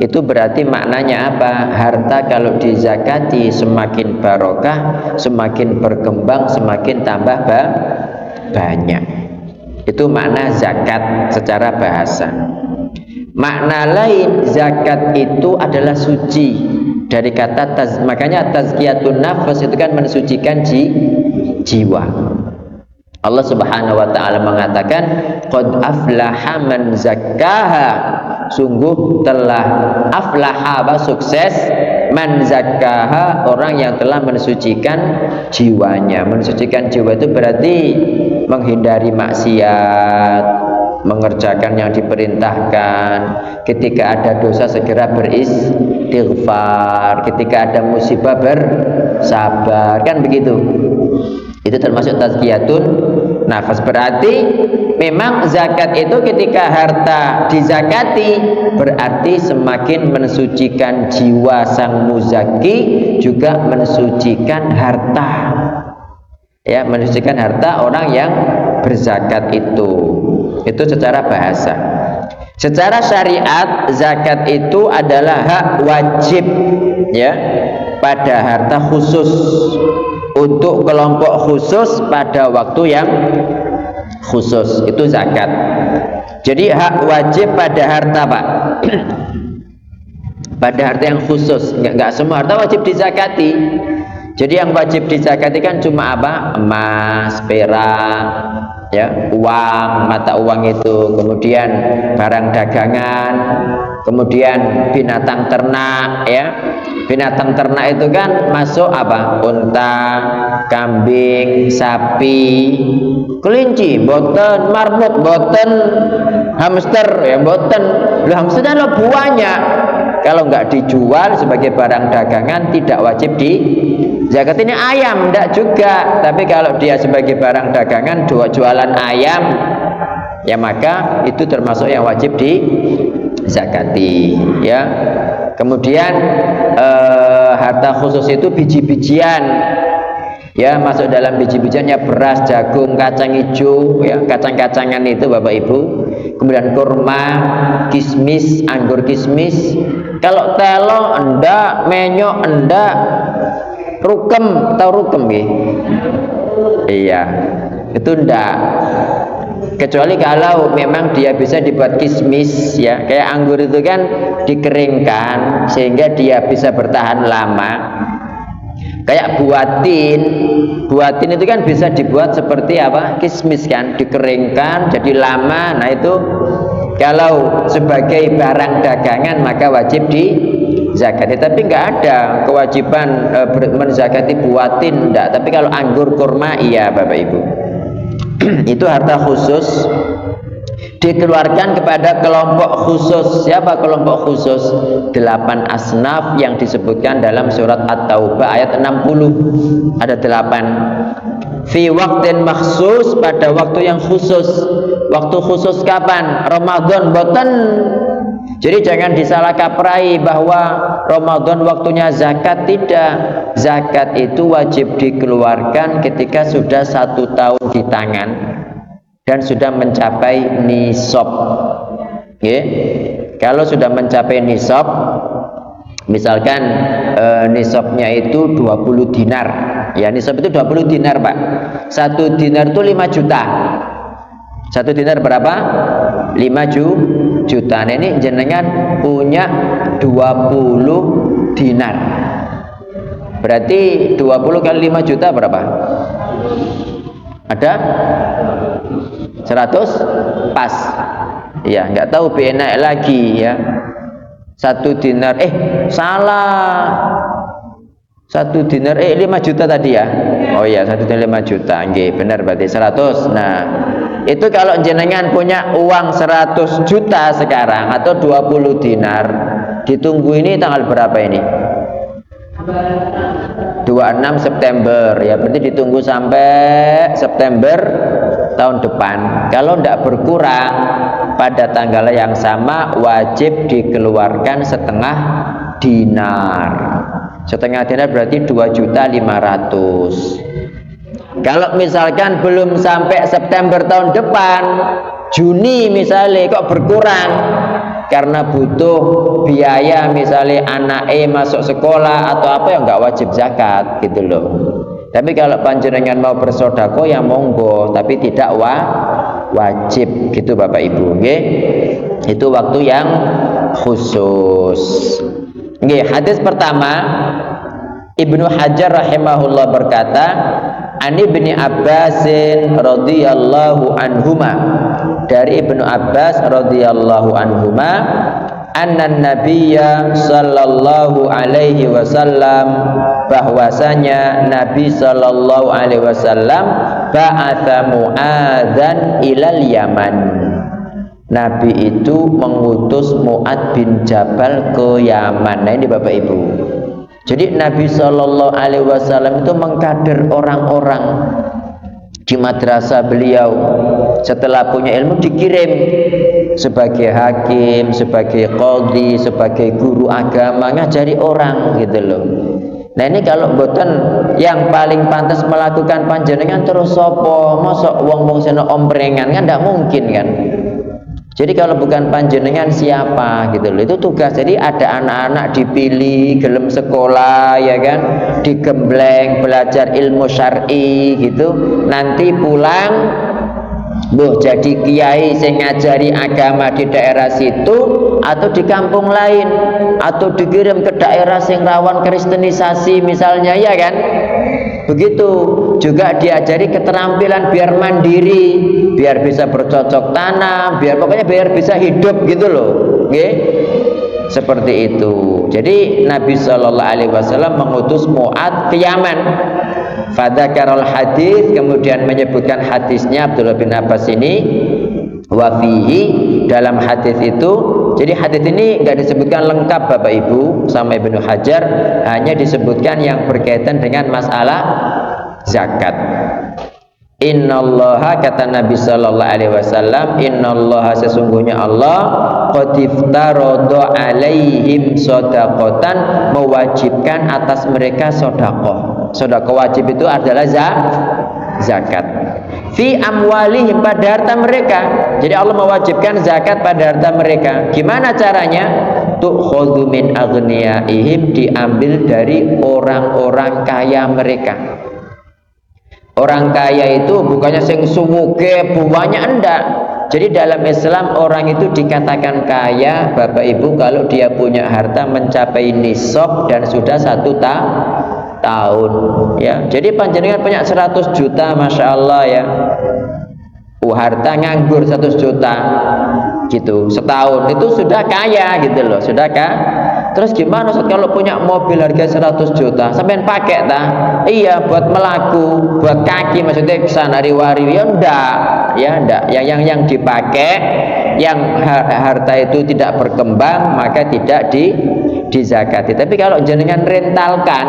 Itu berarti maknanya apa? Harta kalau dizakati semakin barokah, semakin berkembang, semakin tambah banyak. Itu makna zakat secara bahasa. Makna lain, zakat itu adalah suci dari kata makanya tazkiyatun nafs itu kan mensucikan jiwa. Allah Subhanahu wa taala mengatakan qad aflaha man zakkaha, sungguh telah aflaha, sukses, man zakkaha, orang yang telah mensucikan jiwanya. Mensucikan jiwa itu berarti menghindari maksiat, mengerjakan yang diperintahkan, ketika ada dosa segera beristighfar, ketika ada musibah bersabar, kan begitu. Itu termasuk tazkiyatun nafas. Berarti memang zakat itu ketika harta dizakati berarti semakin mensucikan jiwa sang muzaki, juga mensucikan harta. Ya, mensucikan harta orang yang berzakat itu secara bahasa. Secara syariat zakat itu adalah hak wajib ya pada harta khusus, untuk kelompok khusus pada waktu yang khusus, itu zakat. Jadi hak wajib pada harta, Pak. Pada harta yang khusus, enggak semua harta wajib dizakati. Jadi yang wajib dizakati kan cuma apa? Emas, perak, ya, uang, mata uang itu, kemudian barang dagangan, kemudian binatang ternak, ya. Binatang ternak itu kan masuk apa? Unta, kambing, sapi, kelinci, boten, marmut, boten, hamster, ya boten. Loh, hamster kan lo buahnya. Kalau nggak dijual sebagai barang dagangan tidak wajib di zakat. Ini ayam enggak juga, tapi kalau dia sebagai barang dagangan jualan ayam, ya maka itu termasuk yang wajib di zakati, ya. Kemudian harta khusus itu biji-bijian, ya, masuk dalam biji-bijiannya beras, jagung, kacang hijau, ya, kacang-kacangan itu Bapak Ibu. Kemudian kurma, kismis, anggur kismis. Kalau telo enggak, menyok enggak, rukem, tahu rukem nggih? Iya, itu enggak. Kecuali kalau memang dia bisa dibuat kismis, ya, kayak anggur itu kan dikeringkan sehingga dia bisa bertahan lama. Kayak buatin itu kan bisa dibuat seperti apa? Kismis kan, dikeringkan jadi lama. Nah itu kalau sebagai barang dagangan maka wajib dizakati. Tapi nggak ada kewajiban menzakati buatin, enggak. Tapi kalau anggur, kurma, iya Bapak Ibu. Itu harta khusus dikeluarkan kepada kelompok khusus. Siapa kelompok khusus? 8 asnaf yang disebutkan dalam surat At-Taubah ayat 60. Ada 8. Fi waqtin makhsus, pada waktu yang khusus. Waktu khusus kapan? Ramadan boten. Jadi jangan disalah kaprai bahwa Ramadan waktunya zakat. Tidak. Zakat itu wajib dikeluarkan ketika sudah 1 tahun di tangan dan sudah mencapai nisab. Okay. Kalau sudah mencapai nisab, misalkan nisabnya itu 20 dinar. Ya, nisab itu 20 dinar, Pak. 1 dinar itu 5 juta. 1 dinar berapa? 5 juta. Nah, ini jenengan punya 20 dinar. Berarti 20 kali 5 juta berapa? Ada? 100? Pas. Ya, nggak tahu naik lagi, ya. 1 dinar, salah. 1 dinar, 5 juta tadi ya. Oh iya, 1 dinar 5 juta. Nggih, benar berarti 100. Nah, itu kalau jenengan punya uang 100 juta sekarang atau 20 dinar, ditunggu ini tanggal berapa ini? 26 September, ya, berarti ditunggu sampai September tahun depan. Kalau tidak berkurang pada tanggal yang sama, wajib dikeluarkan setengah dinar. Setengah dinar berarti 2.500.000. Kalau misalkan belum sampai September tahun depan, Juni misalnya, kok berkurang karena butuh biaya, misalnya anaknya masuk sekolah atau apa, yang nggak wajib zakat gitu loh. Tapi kalau panjenengan mau bersodako ya monggo, tapi tidak wajib gitu Bapak Ibu. Nggih. Itu waktu yang khusus. Nggih, hadis pertama Ibnu Hajar rahimahullah berkata, Ani bin Abbasin radhiyallahu anhuma, dari Ibnu Abbas radhiyallahu anhuma, anna nabiyya sallallahu alaihi wasallam, bahwasanya Nabi sallallahu alaihi wasallam ba'atha Mu'adzan ilal Yaman. Nabi itu mengutus Mu'adz bin Jabal ke Yaman. Nah ini Bapak Ibu. Jadi Nabi sallallahu alaihi wasallam itu mengkader orang-orang di madrasah beliau. Setelah punya ilmu dikirim sebagai hakim, sebagai qadhi, sebagai guru agama, ngajari orang gitu loh. Nah ini kalau mboten yang paling pantas melakukan panjenengan terus sopo, mosok wong-wong seno omprengan kan tidak mungkin kan. Jadi kalau bukan panjenengan siapa gitu loh. Itu tugas. Jadi ada anak-anak dipilih gelem sekolah ya kan, digembleng belajar ilmu syar'i gitu. Nanti pulang jadi kiai sing ngajari agama di daerah situ atau di kampung lain atau dikirim ke daerah sing rawan kristenisasi misalnya, ya kan? Begitu juga diajari keterampilan biar mandiri, biar bisa bercocok tanam, pokoknya biar bisa hidup gitu loh, nggih. Seperti itu. Jadi Nabi Shallallahu Alaihi Wasallam mengutus Mu'adz ke Yaman. Fadzakarul hadis, kemudian menyebutkan hadisnya Abdullah bin Abbas ini. Wafihi, dalam hadis itu. Jadi hadis ini nggak disebutkan lengkap Bapak Ibu sama Ibnu Hajar, hanya disebutkan yang berkaitan dengan masalah zakat. Innallaha, kata Nabi Sallallahu Alaihi Wasallam, innallaha, sesungguhnya Allah, qad iftarada alaihim shadaqatan, mewajibkan atas mereka sedekah. Sedekah wajib itu adalah zakat. Fi amwalihim, pada harta mereka. Jadi Allah mewajibkan zakat pada harta mereka. Gimana caranya? Tu'khadhu min aghniyaihim, diambil dari orang-orang kaya mereka. Orang kaya itu bukannya sing suwuge banyak, enggak. Jadi dalam Islam orang itu dikatakan kaya Bapak Ibu kalau dia punya harta mencapai nisab dan sudah 1 tahun, ya. Jadi panjenengan punya 100 juta, Masya Allah, ya. Harta nganggur 100 juta gitu setahun, itu sudah kaya gitu loh, sudah Terus gimana kalau punya mobil harga 100 juta sampean pakai tak? Iya, buat melaku, buat kaki, maksudnya kesana riwari, ya enggak, ya enggak. Yang dipakai, yang harta itu tidak berkembang, maka tidak dizakati. Tapi kalau jenengan rentalkan,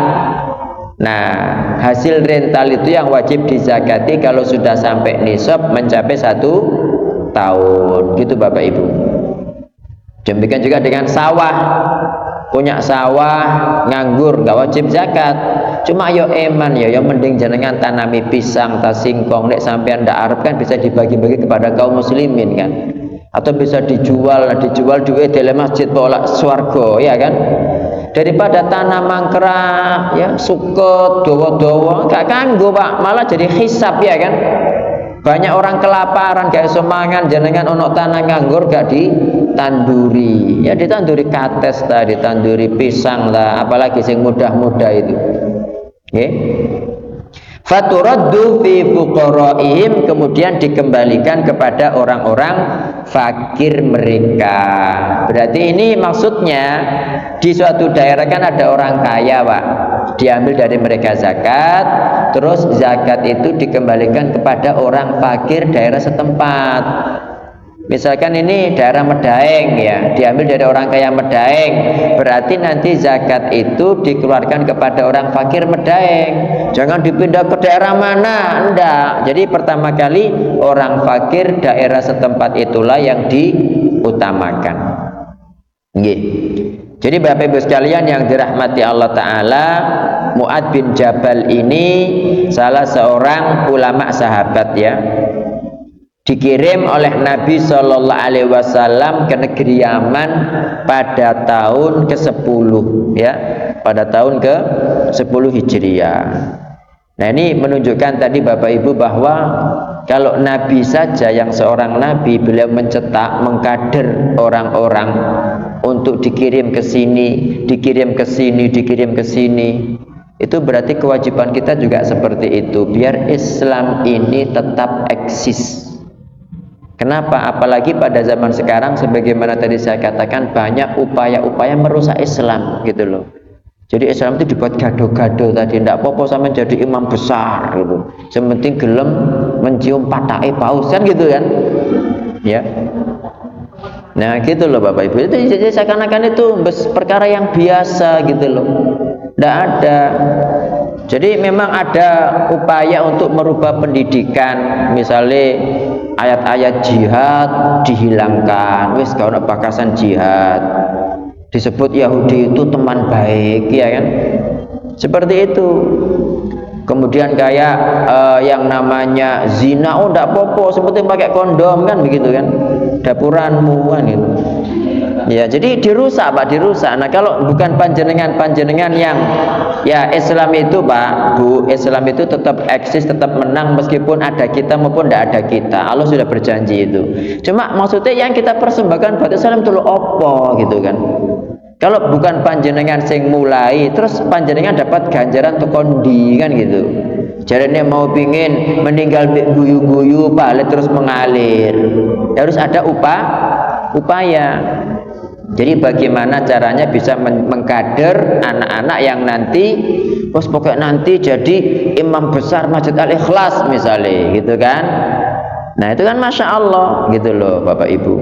nah hasil rental itu yang wajib dizakati kalau sudah sampai nisab mencapai 1 tahun, gitu Bapak Ibu. Demikian juga dengan sawah. Punya sawah nganggur nggak wajib zakat, cuma yo eman ya, yang mending jenengan tanami pisang ta singkong, nek sampean ndak arep kan bisa dibagi-bagi kepada kaum muslimin kan, atau bisa dijual duit di masjid pola swarga, ya kan, daripada tanam mangkrak ya sukut dawa-dawa gak kanggo Pak, malah jadi hisab, ya kan. Banyak orang kelaparan gak iso mangan, jenengan ono tanah nganggur gak ditanduri, ya ditanduri kates lah, ditanduri pisang lah, apalagi sing mudah-mudah itu. Nggih. Faturaddu fi fuqaraihim, kemudian dikembalikan kepada orang-orang fakir mereka. Berarti ini maksudnya di suatu daerah kan ada orang kaya, Pak. Diambil dari mereka zakat, terus zakat itu dikembalikan kepada orang fakir daerah setempat. Misalkan ini daerah Medaeng, ya, diambil dari orang kaya Medaeng, berarti nanti zakat itu dikeluarkan kepada orang fakir Medaeng. Jangan dipindah ke daerah mana, enggak. Jadi pertama kali orang fakir daerah setempat itulah yang diutamakan. Nggih. Jadi Bapak Ibu sekalian yang dirahmati Allah Ta'ala, Mu'adz bin Jabal ini salah seorang ulama sahabat, ya, dikirim oleh Nabi Shallallahu Alaihi Wasallam ke negeri Yaman pada tahun ke-10, ya, pada tahun ke-10 Hijriah. Nah, ini menunjukkan tadi Bapak Ibu bahwa kalau Nabi saja, yang seorang Nabi, beliau mencetak, mengkader orang-orang untuk dikirim ke sini, dikirim ke sini, dikirim ke sini. Itu berarti kewajiban kita juga seperti itu, biar Islam ini tetap eksis. Kenapa? Apalagi pada zaman sekarang, sebagaimana tadi saya katakan, banyak upaya-upaya merusak Islam, gitu loh. Jadi Islam itu dibuat gado-gado tadi, tidak apa-apa sama jadi imam besar gitu. Sementing gelem mencium patake paus kan, gitu kan? Ya. Nah, gitu loh Bapak Ibu. Itu jadi seakan-akan itu perkara yang biasa gitu loh. Tidak ada. Jadi memang ada upaya untuk merubah pendidikan, misalnya ayat-ayat jihad dihilangkan, wis gak ono bakasan jihad. Disebut Yahudi itu teman baik, ya kan? Seperti itu. Kemudian kayak yang namanya zina, oh ndak apa-apa, seperti pakai kondom kan, begitu kan? Dapuranmu kan gitu. Ya, jadi dirusak Pak, dirusak. Nah, kalau bukan panjenengan yang ya Islam itu Pak, Bu, Islam itu tetap eksis, tetap menang meskipun ada kita maupun tidak ada kita. Allah sudah berjanji itu. Cuma maksudnya yang kita persembahkan buat Islam itu opo gitu kan. Kalau bukan panjenengan sing mulai, terus panjenengan dapat ganjaran kondi kan gitu. Jarane mau pingin meninggal guyu-guyu paling terus mengalir. Harus ada upaya. Jadi bagaimana caranya bisa mengkader anak-anak yang nanti pokoknya nanti jadi imam besar Masjid Al-Ikhlas misalnya gitu kan. Nah itu kan Masya Allah gitu loh Bapak Ibu.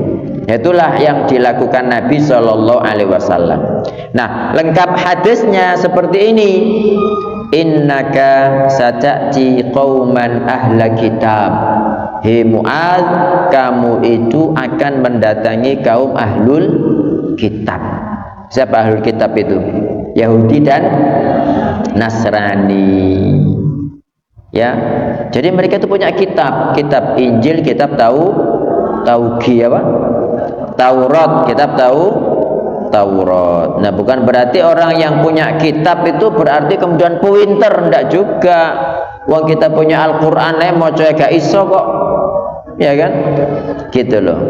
Itulah yang dilakukan Nabi Shallallahu Alaihi Wasallam. Nah lengkap hadisnya seperti ini. Innaka sata'ti qauman ahla kitab. Hei Mu'adz, kamu itu akan mendatangi kaum ahlul kitab. Siapa ahlul kitab itu? Yahudi dan Nasrani. Ya, jadi mereka itu punya kitab Injil, kitab Taurat, kitab Taurat. Nah, bukan berarti orang yang punya kitab itu berarti kemudian pinter, enggak juga. Wong kita punya Al-Qur'an mau coba gak iso kok. Ya kan? Gitu loh.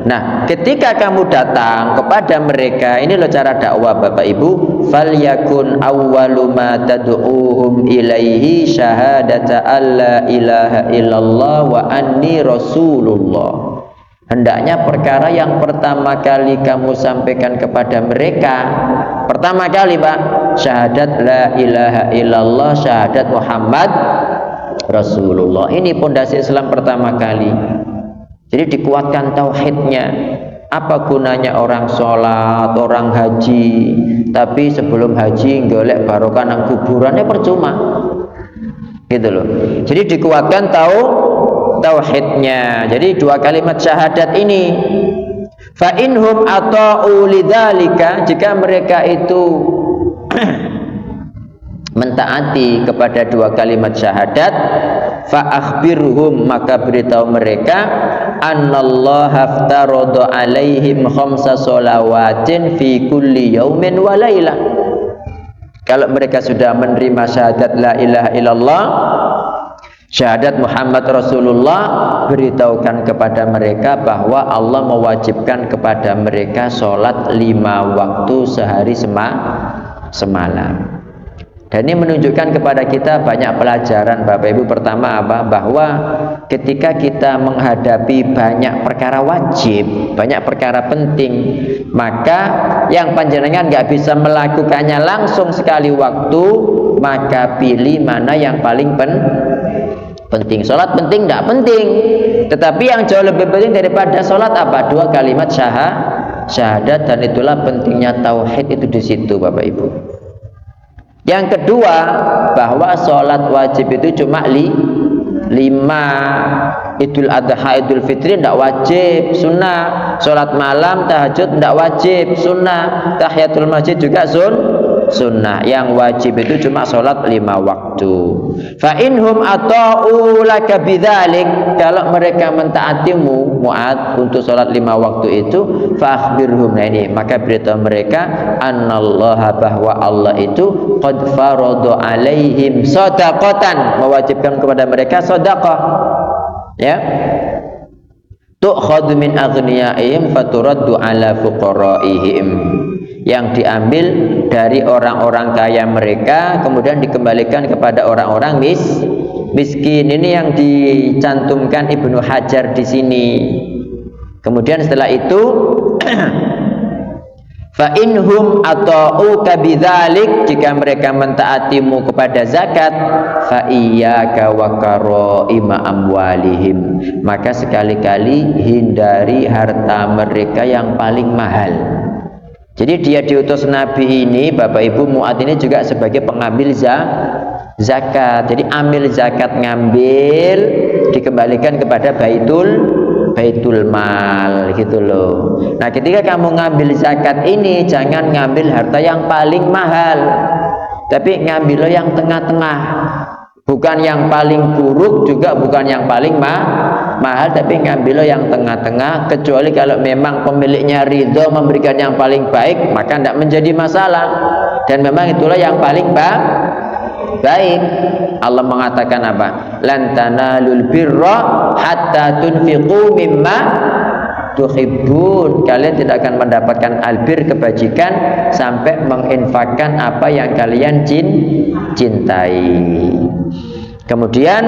Nah, ketika kamu datang kepada mereka, ini loh cara dakwah Bapak Ibu, falyakun awwalu ma tad'uuhum ilaihi syahadata alla ilaha illallah wa anni rasulullah. Hendaknya perkara yang pertama kali kamu sampaikan kepada mereka, pertama kali Pak, syahadat la ilaha illallah, syahadat Muhammad Rasulullah. Ini pondasi Islam pertama kali. Jadi dikuatkan tauhidnya. Apa gunanya orang sholat, orang haji, tapi sebelum haji golek barokah nang kuburannya percuma. Gitu loh. Jadi dikuatkan tauhidnya. Jadi dua kalimat syahadat ini. Fa inhum ata'u lidzalika, jika mereka itu mentaati kepada dua kalimat syahadat, fa akhbirhum, maka beritahu mereka, annallaha aftarada alaihim khamsa shalawatin fi kulli yaumin wa lailah. Kalau mereka sudah menerima syahadat la ilaha illallah, syahadat Muhammad Rasulullah, beritahukan kepada mereka bahwa Allah mewajibkan kepada mereka sholat 5 waktu sehari semalam. Dan ini menunjukkan kepada kita banyak pelajaran Bapak Ibu. Pertama apa? Bahwa ketika kita menghadapi banyak perkara wajib, banyak perkara penting, maka yang panjenengan nggak bisa melakukannya langsung sekali waktu, maka pilih mana yang paling penting. Sholat penting nggak penting, tetapi yang jauh lebih penting daripada sholat apa? 2 kalimat syahadat, dan itulah pentingnya tauhid itu di situ Bapak Ibu. Yang kedua, bahwa sholat wajib itu cuma 5. Idul Adha, Idul Fitri tidak wajib, sunnah. Sholat malam, tahajud tidak wajib, sunnah. Tahiyatul masjid juga sunnah. Yang wajib itu cuma sholat 5 waktu. Fa inhum ata'u laka bidzalik, kalau mereka mentaatimu Mu'adz untuk sholat 5 waktu itu, fa akhbirhum, nah ini maka beritahu mereka, annallaha, bahwa Allah itu qad farada alaihim shadaqatan, mewajibkan kepada mereka sedekah, ya, tu'khadhu min aghniyaihim faturaddu ala fuqaraihim, yang diambil dari orang-orang kaya mereka kemudian dikembalikan kepada orang-orang miskin. Ini yang dicantumkan Ibnu Hajar di sini. Kemudian setelah itu fa inhum ata'uka bidzalik, jika mereka mentaatimu kepada zakat, fa iyyaka wa karaima amwalihim, maka sekali-kali hindari harta mereka yang paling mahal. Jadi dia diutus Nabi ini, Bapak Ibu, Mu'adz ini juga sebagai pengambil zakat. Jadi ambil zakat, ngambil, dikembalikan kepada baitul mal gitu loh. Nah, ketika kamu ngambil zakat ini, jangan ngambil harta yang paling mahal, tapi ngambil yang tengah-tengah. Bukan yang paling buruk, juga bukan yang paling mahal tapi ngambil yang tengah-tengah, kecuali kalau memang pemiliknya ridho memberikan yang paling baik, maka tidak menjadi masalah, dan memang itulah yang paling baik. Allah mengatakan apa? Lan tanalul birra hatta tunfiqu mimma tuhibbun. Kalian tidak akan mendapatkan albir, kebajikan, sampai menginfakkan apa yang kalian cintai. Kemudian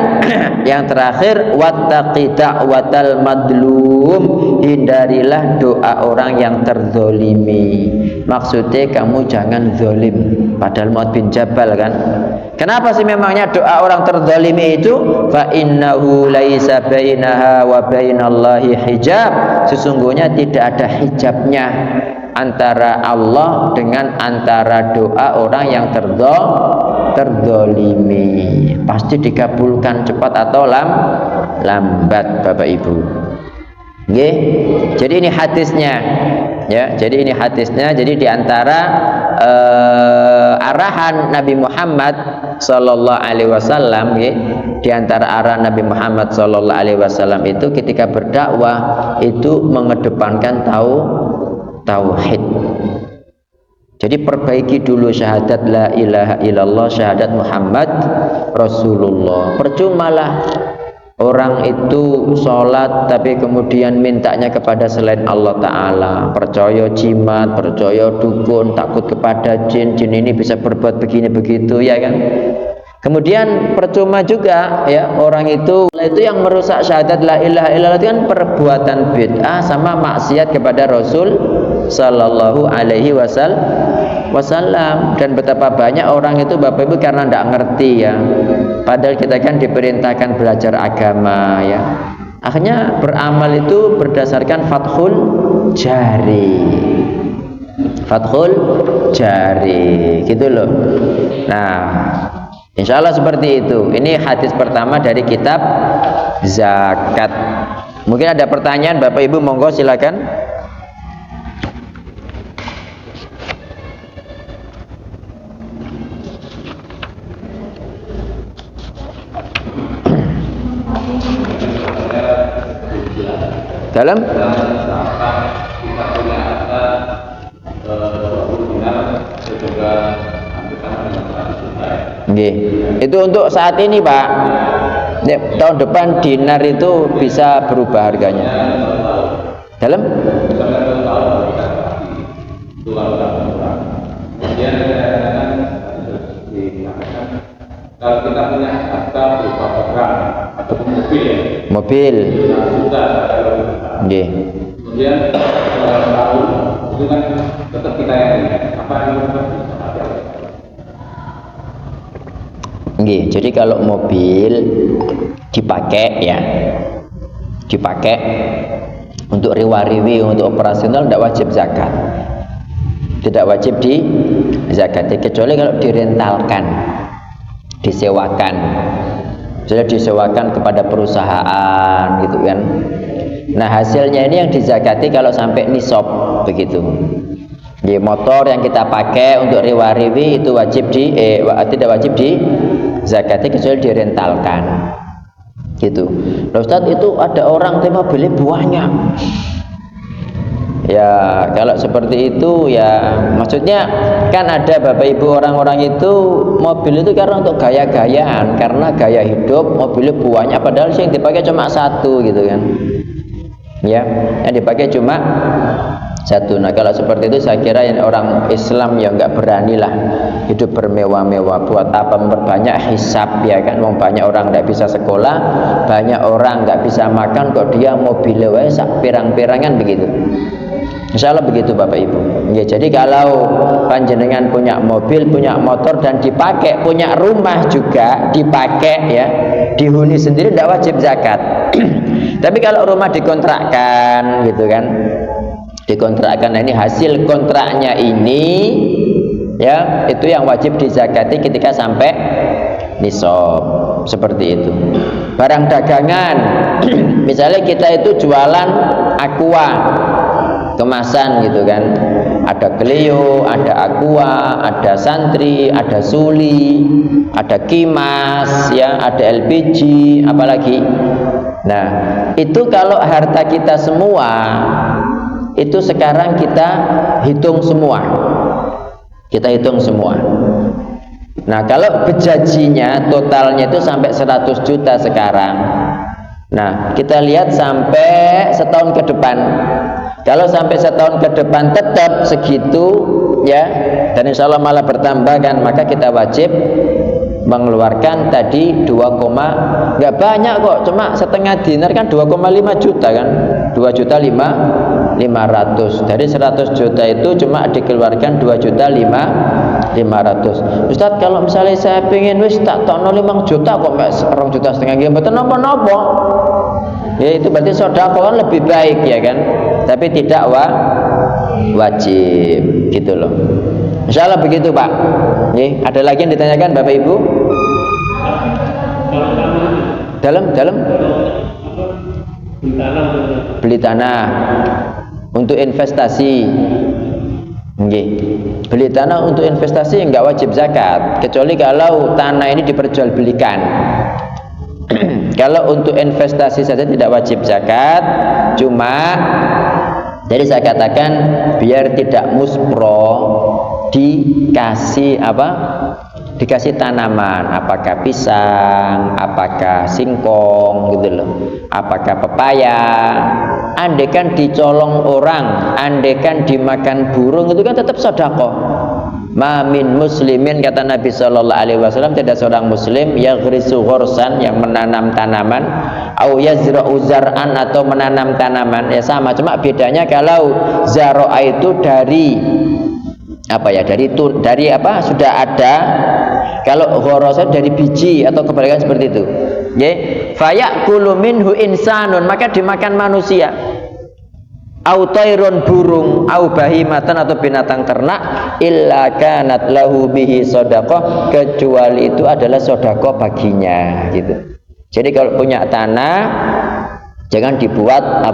yang terakhir, wattaqi da'watal madlum, hindarilah doa orang yang terzolimi. Maksudnya kamu jangan zolim. Padahal Mu'adz bin Jabal kan, kenapa sih memangnya doa orang terzolimi itu? Fa innahu laisa bainaha wa bainallahi hijab. Sesungguhnya tidak ada hijabnya antara Allah dengan antara doa orang yang terzolimi. Pasti dikabulkan cepat atau lambat, Bapak Ibu. Nggih. Jadi ini hadisnya. Ya, jadi ini hadisnya. Jadi di antara arahan Nabi Muhammad sallallahu alaihi wasallam, di antara arahan Nabi Muhammad sallallahu alaihi wasallam itu ketika berdakwah itu mengedepankan tauhid. Jadi perbaiki dulu syahadat la ilaha illallah, syahadat Muhammad Rasulullah. Percumalah orang itu sholat tapi kemudian mintanya kepada selain Allah Ta'ala, percaya jimat, percaya dukun, takut kepada jin ini bisa berbuat begini begitu, ya kan. Kemudian percuma juga ya orang itu yang merusak syahadat la ilaha illallah itu kan perbuatan bid'ah sama maksiat kepada Rasul sallallahu alaihi wasallam. Dan betapa banyak orang itu Bapak Ibu karena tidak ngerti ya, padahal kita kan diperintahkan belajar agama ya, akhirnya beramal itu berdasarkan fathul jari gitu loh. Nah, insya Allah seperti itu. Ini hadis pertama dari kitab zakat. Mungkin ada pertanyaan Bapak Ibu, monggo silakan. Dalam itu untuk saat ini Pak. Tahun depan dinar itu bisa berubah harganya. Dalam kalau kita punya harta berupa barang ataupun mobil kemudian tahun itu kan tetap kita yang apa yang jadi kalau mobil dipakai untuk riwa-riwi, untuk operasional tidak wajib zakat, tidak wajib di zakat, kecuali kalau direntalkan, disewakan, sudah disewakan kepada perusahaan gitu kan. Nah hasilnya ini yang dizakati kalau sampai nisab begitu. Jadi motor yang kita pakai untuk riwa-riwi itu wajib tidak wajib dizakati kecuali direntalkan gitu. Loh Ustaz, itu ada orang tema beli buahnya. Ya kalau seperti itu ya maksudnya kan ada Bapak Ibu orang-orang itu mobil itu karena untuk gaya-gayaan, karena gaya hidup mobilnya buahnya, padahal sih yang dipakai cuma satu gitu kan ya, yang dipakai cuma satu. Nah kalau seperti itu saya kira yang orang Islam ya nggak beranilah hidup bermewah-mewah. Buat apa memperbanyak hisab ya kan, banyak orang nggak bisa sekolah, banyak orang nggak bisa makan, kok dia mobilnya sak pirang-pirangan begitu. Insya Allah begitu Bapak Ibu ya. Jadi kalau panjenengan punya mobil, punya motor dan dipakai, punya rumah juga dipakai ya, dihuni sendiri, tidak wajib zakat. Tapi kalau rumah dikontrakkan gitu kan, dikontrakkan, nah ini hasil kontraknya ini ya, itu yang wajib dizakati ketika sampai nisab, seperti itu. Barang dagangan misalnya kita itu jualan aqua kemasan gitu kan, ada Clio, ada aqua, ada santri, ada suli, ada kimas ya, ada LPG, apalagi Nah, itu kalau harta kita semua, itu sekarang kita hitung semua. Kita hitung semua. Nah, kalau bejajinya totalnya itu sampai 100 juta sekarang. Nah, kita lihat sampai setahun ke depan. Kalau sampai setahun ke depan tetap segitu ya, dan insya Allah malah bertambah kan, maka kita wajib mengeluarkan tadi 2, nggak banyak kok, cuma setengah dinar kan 2,5 juta kan, 2.500.000. Dari 100 juta itu cuma dikeluarkan 2.500.000. Ustaz, kalau misalnya saya pengen wis tak tokno 5 juta kok mek 2,5 juta ya mboten napa-napa. Ya itu berarti sedekah kan lebih baik ya kan, tapi tidak wajib gitu loh. Insyaallah begitu Pak. Nih, ada lagi yang ditanyakan Bapak Ibu? Dalam beli tanah untuk investasi. Nggih. Beli tanah untuk investasi enggak wajib zakat, kecuali kalau tanah ini diperjualbelikan. Kalau untuk investasi saja tidak wajib zakat, cuma jadi saya katakan biar tidak muspro, dikasih apa? Dikasih tanaman, apakah pisang, apakah singkong gitu loh, apakah pepaya. Andaikan dicolong orang, andaikan dimakan burung, itu kan tetap sedekah. Ma min muslimin, kata Nabi sallallahu alaihi wasallam, tidak seorang muslim yaghrisu ghursan, yang menanam tanaman, au yazra'u zar'an, atau menanam tanaman, ya sama, cuma bedanya kalau zar'a itu dari apa ya, dari apa sudah ada, kalau ghurasa dari biji atau kebalikan seperti itu. Ya, fayakulu minhu insanun, maka dimakan manusia. Au tairun, burung, au bahimatan, atau binatang ternak, illa kanat lahu bihi shadaqah, kecuali itu adalah sedekah baginya gitu. Jadi kalau punya tanah jangan dibuat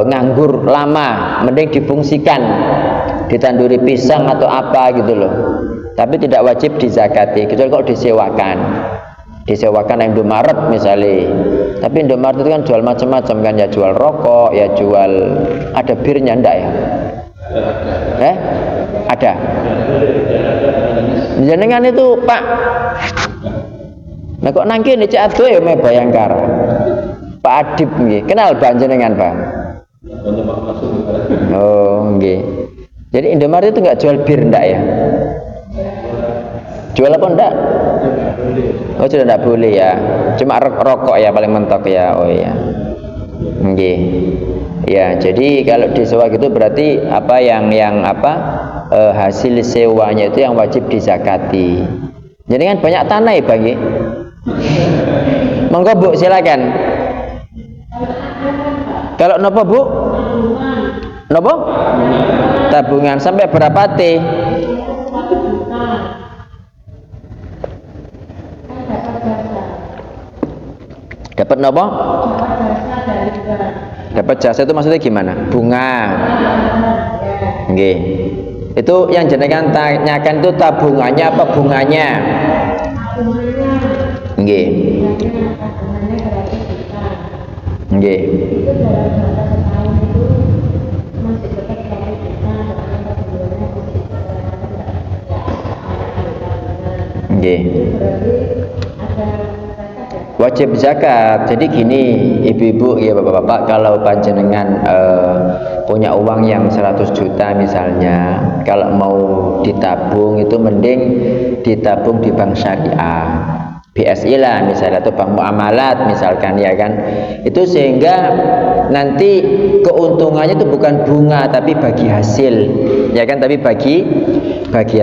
nganggur lama, mending difungsikan, ditanduri pisang atau apa gitu loh. Tapi tidak wajib dizakati, kecuali kalau disewakan Indomaret misalnya. Tapi Indomaret itu kan jual macam-macam kan, ya jual rokok, ya jual, ada birnya enggak ya? Ada. Jenengan itu Pak, nah kok nangki ini Cik Ado ya me Bayangkara, Pak Adib nggih, kenal panjenengan Pak? Oh nggih. Jadi Indomaret itu enggak jual bir enggak ya? Jual apa enggak? Oh sudah enggak boleh ya, cuma rokok ya paling mentok ya. Oh iya, nggih. Ya jadi kalau disewa gitu berarti apa yang hasil sewanya itu yang wajib dizakati. Jadi kan banyak tanah ya Bang. Monggo Bu silakan. Kalau nopo Bu? Nopo? Tabungan sampai berapa T? Dapat nopo? Dapat jasa itu maksudnya gimana? Bunga. Nggih. Itu yang jenengan tanyakan itu tabungannya apa bunganya? Nggih. Nggih. Nggih. Wajib zakat. Jadi gini ibu-ibu ya bapak-bapak, kalau panjenengan punya uang yang 100 juta misalnya, kalau mau ditabung itu mending ditabung di bank syariah, BSI lah misalnya, atau bank muamalat misalkan ya kan. Itu sehingga nanti keuntungannya itu bukan bunga tapi bagi hasil ya kan, tapi bagi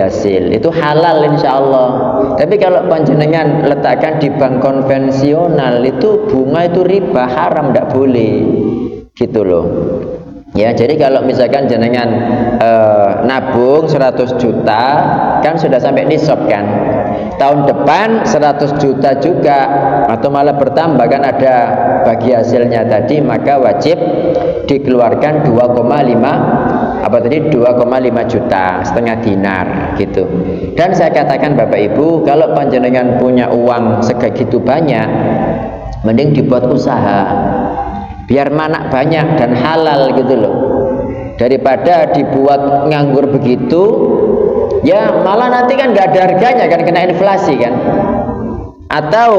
hasil itu halal insya Allah. Tapi kalau panjenengan letakkan di bank konvensional itu bunga itu riba, haram, tidak boleh gitu loh ya. Jadi kalau misalkan jenengan nabung 100 juta kan sudah sampai nisab kan, tahun depan 100 juta juga atau malah bertambah kan, ada bagi hasilnya tadi, maka wajib dikeluarkan 2,5 juta, setengah dinar gitu. Dan saya katakan Bapak Ibu, kalau panjenengan punya uang segitu banyak, Mending dibuat usaha biar manak banyak dan halal gitu loh, daripada dibuat nganggur begitu ya malah nanti kan nggak ada harganya kan, kena inflasi kan. Atau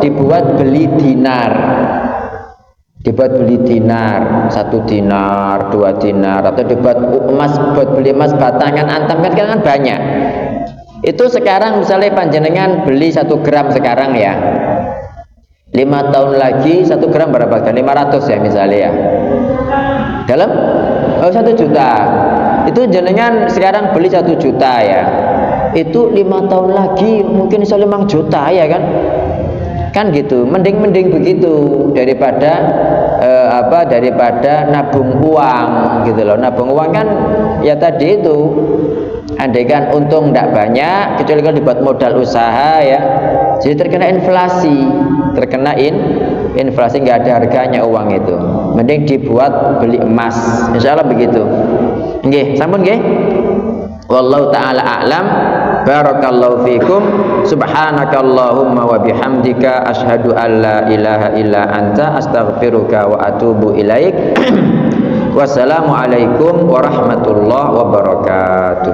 dibuat beli dinar, dibuat beli dinar, 1 dinar, 2 dinar, atau dibuat emas, buat beli emas batangan antam kan banyak. Itu sekarang misalnya panjenengan beli 1 gram sekarang ya, 5 tahun lagi 1 gram berapa kan? 500 ya misalnya ya, dalam 1 juta. Itu jenengan sekarang beli 1 juta ya, itu 5 tahun lagi mungkin bisa 5 juta ya kan gitu. Mending begitu daripada daripada nabung uang gitu loh. Nabung uang kan ya tadi itu, andai kan untung tidak banyak, kecuali kalau dibuat modal usaha ya, jadi terkena inflasi, inflasi nggak ada harganya uang itu. Mending dibuat beli emas, insya Allah begitu. Nggih, sampun nggih. Wallahu ta'ala a'lam. Barakallahu fikum. Subhanakallahumma wa bihamdika asyhadu an la ilaha illa anta astaghfiruka wa atubu ilaik. Wassalamualaikum warahmatullahi wabarakatuh.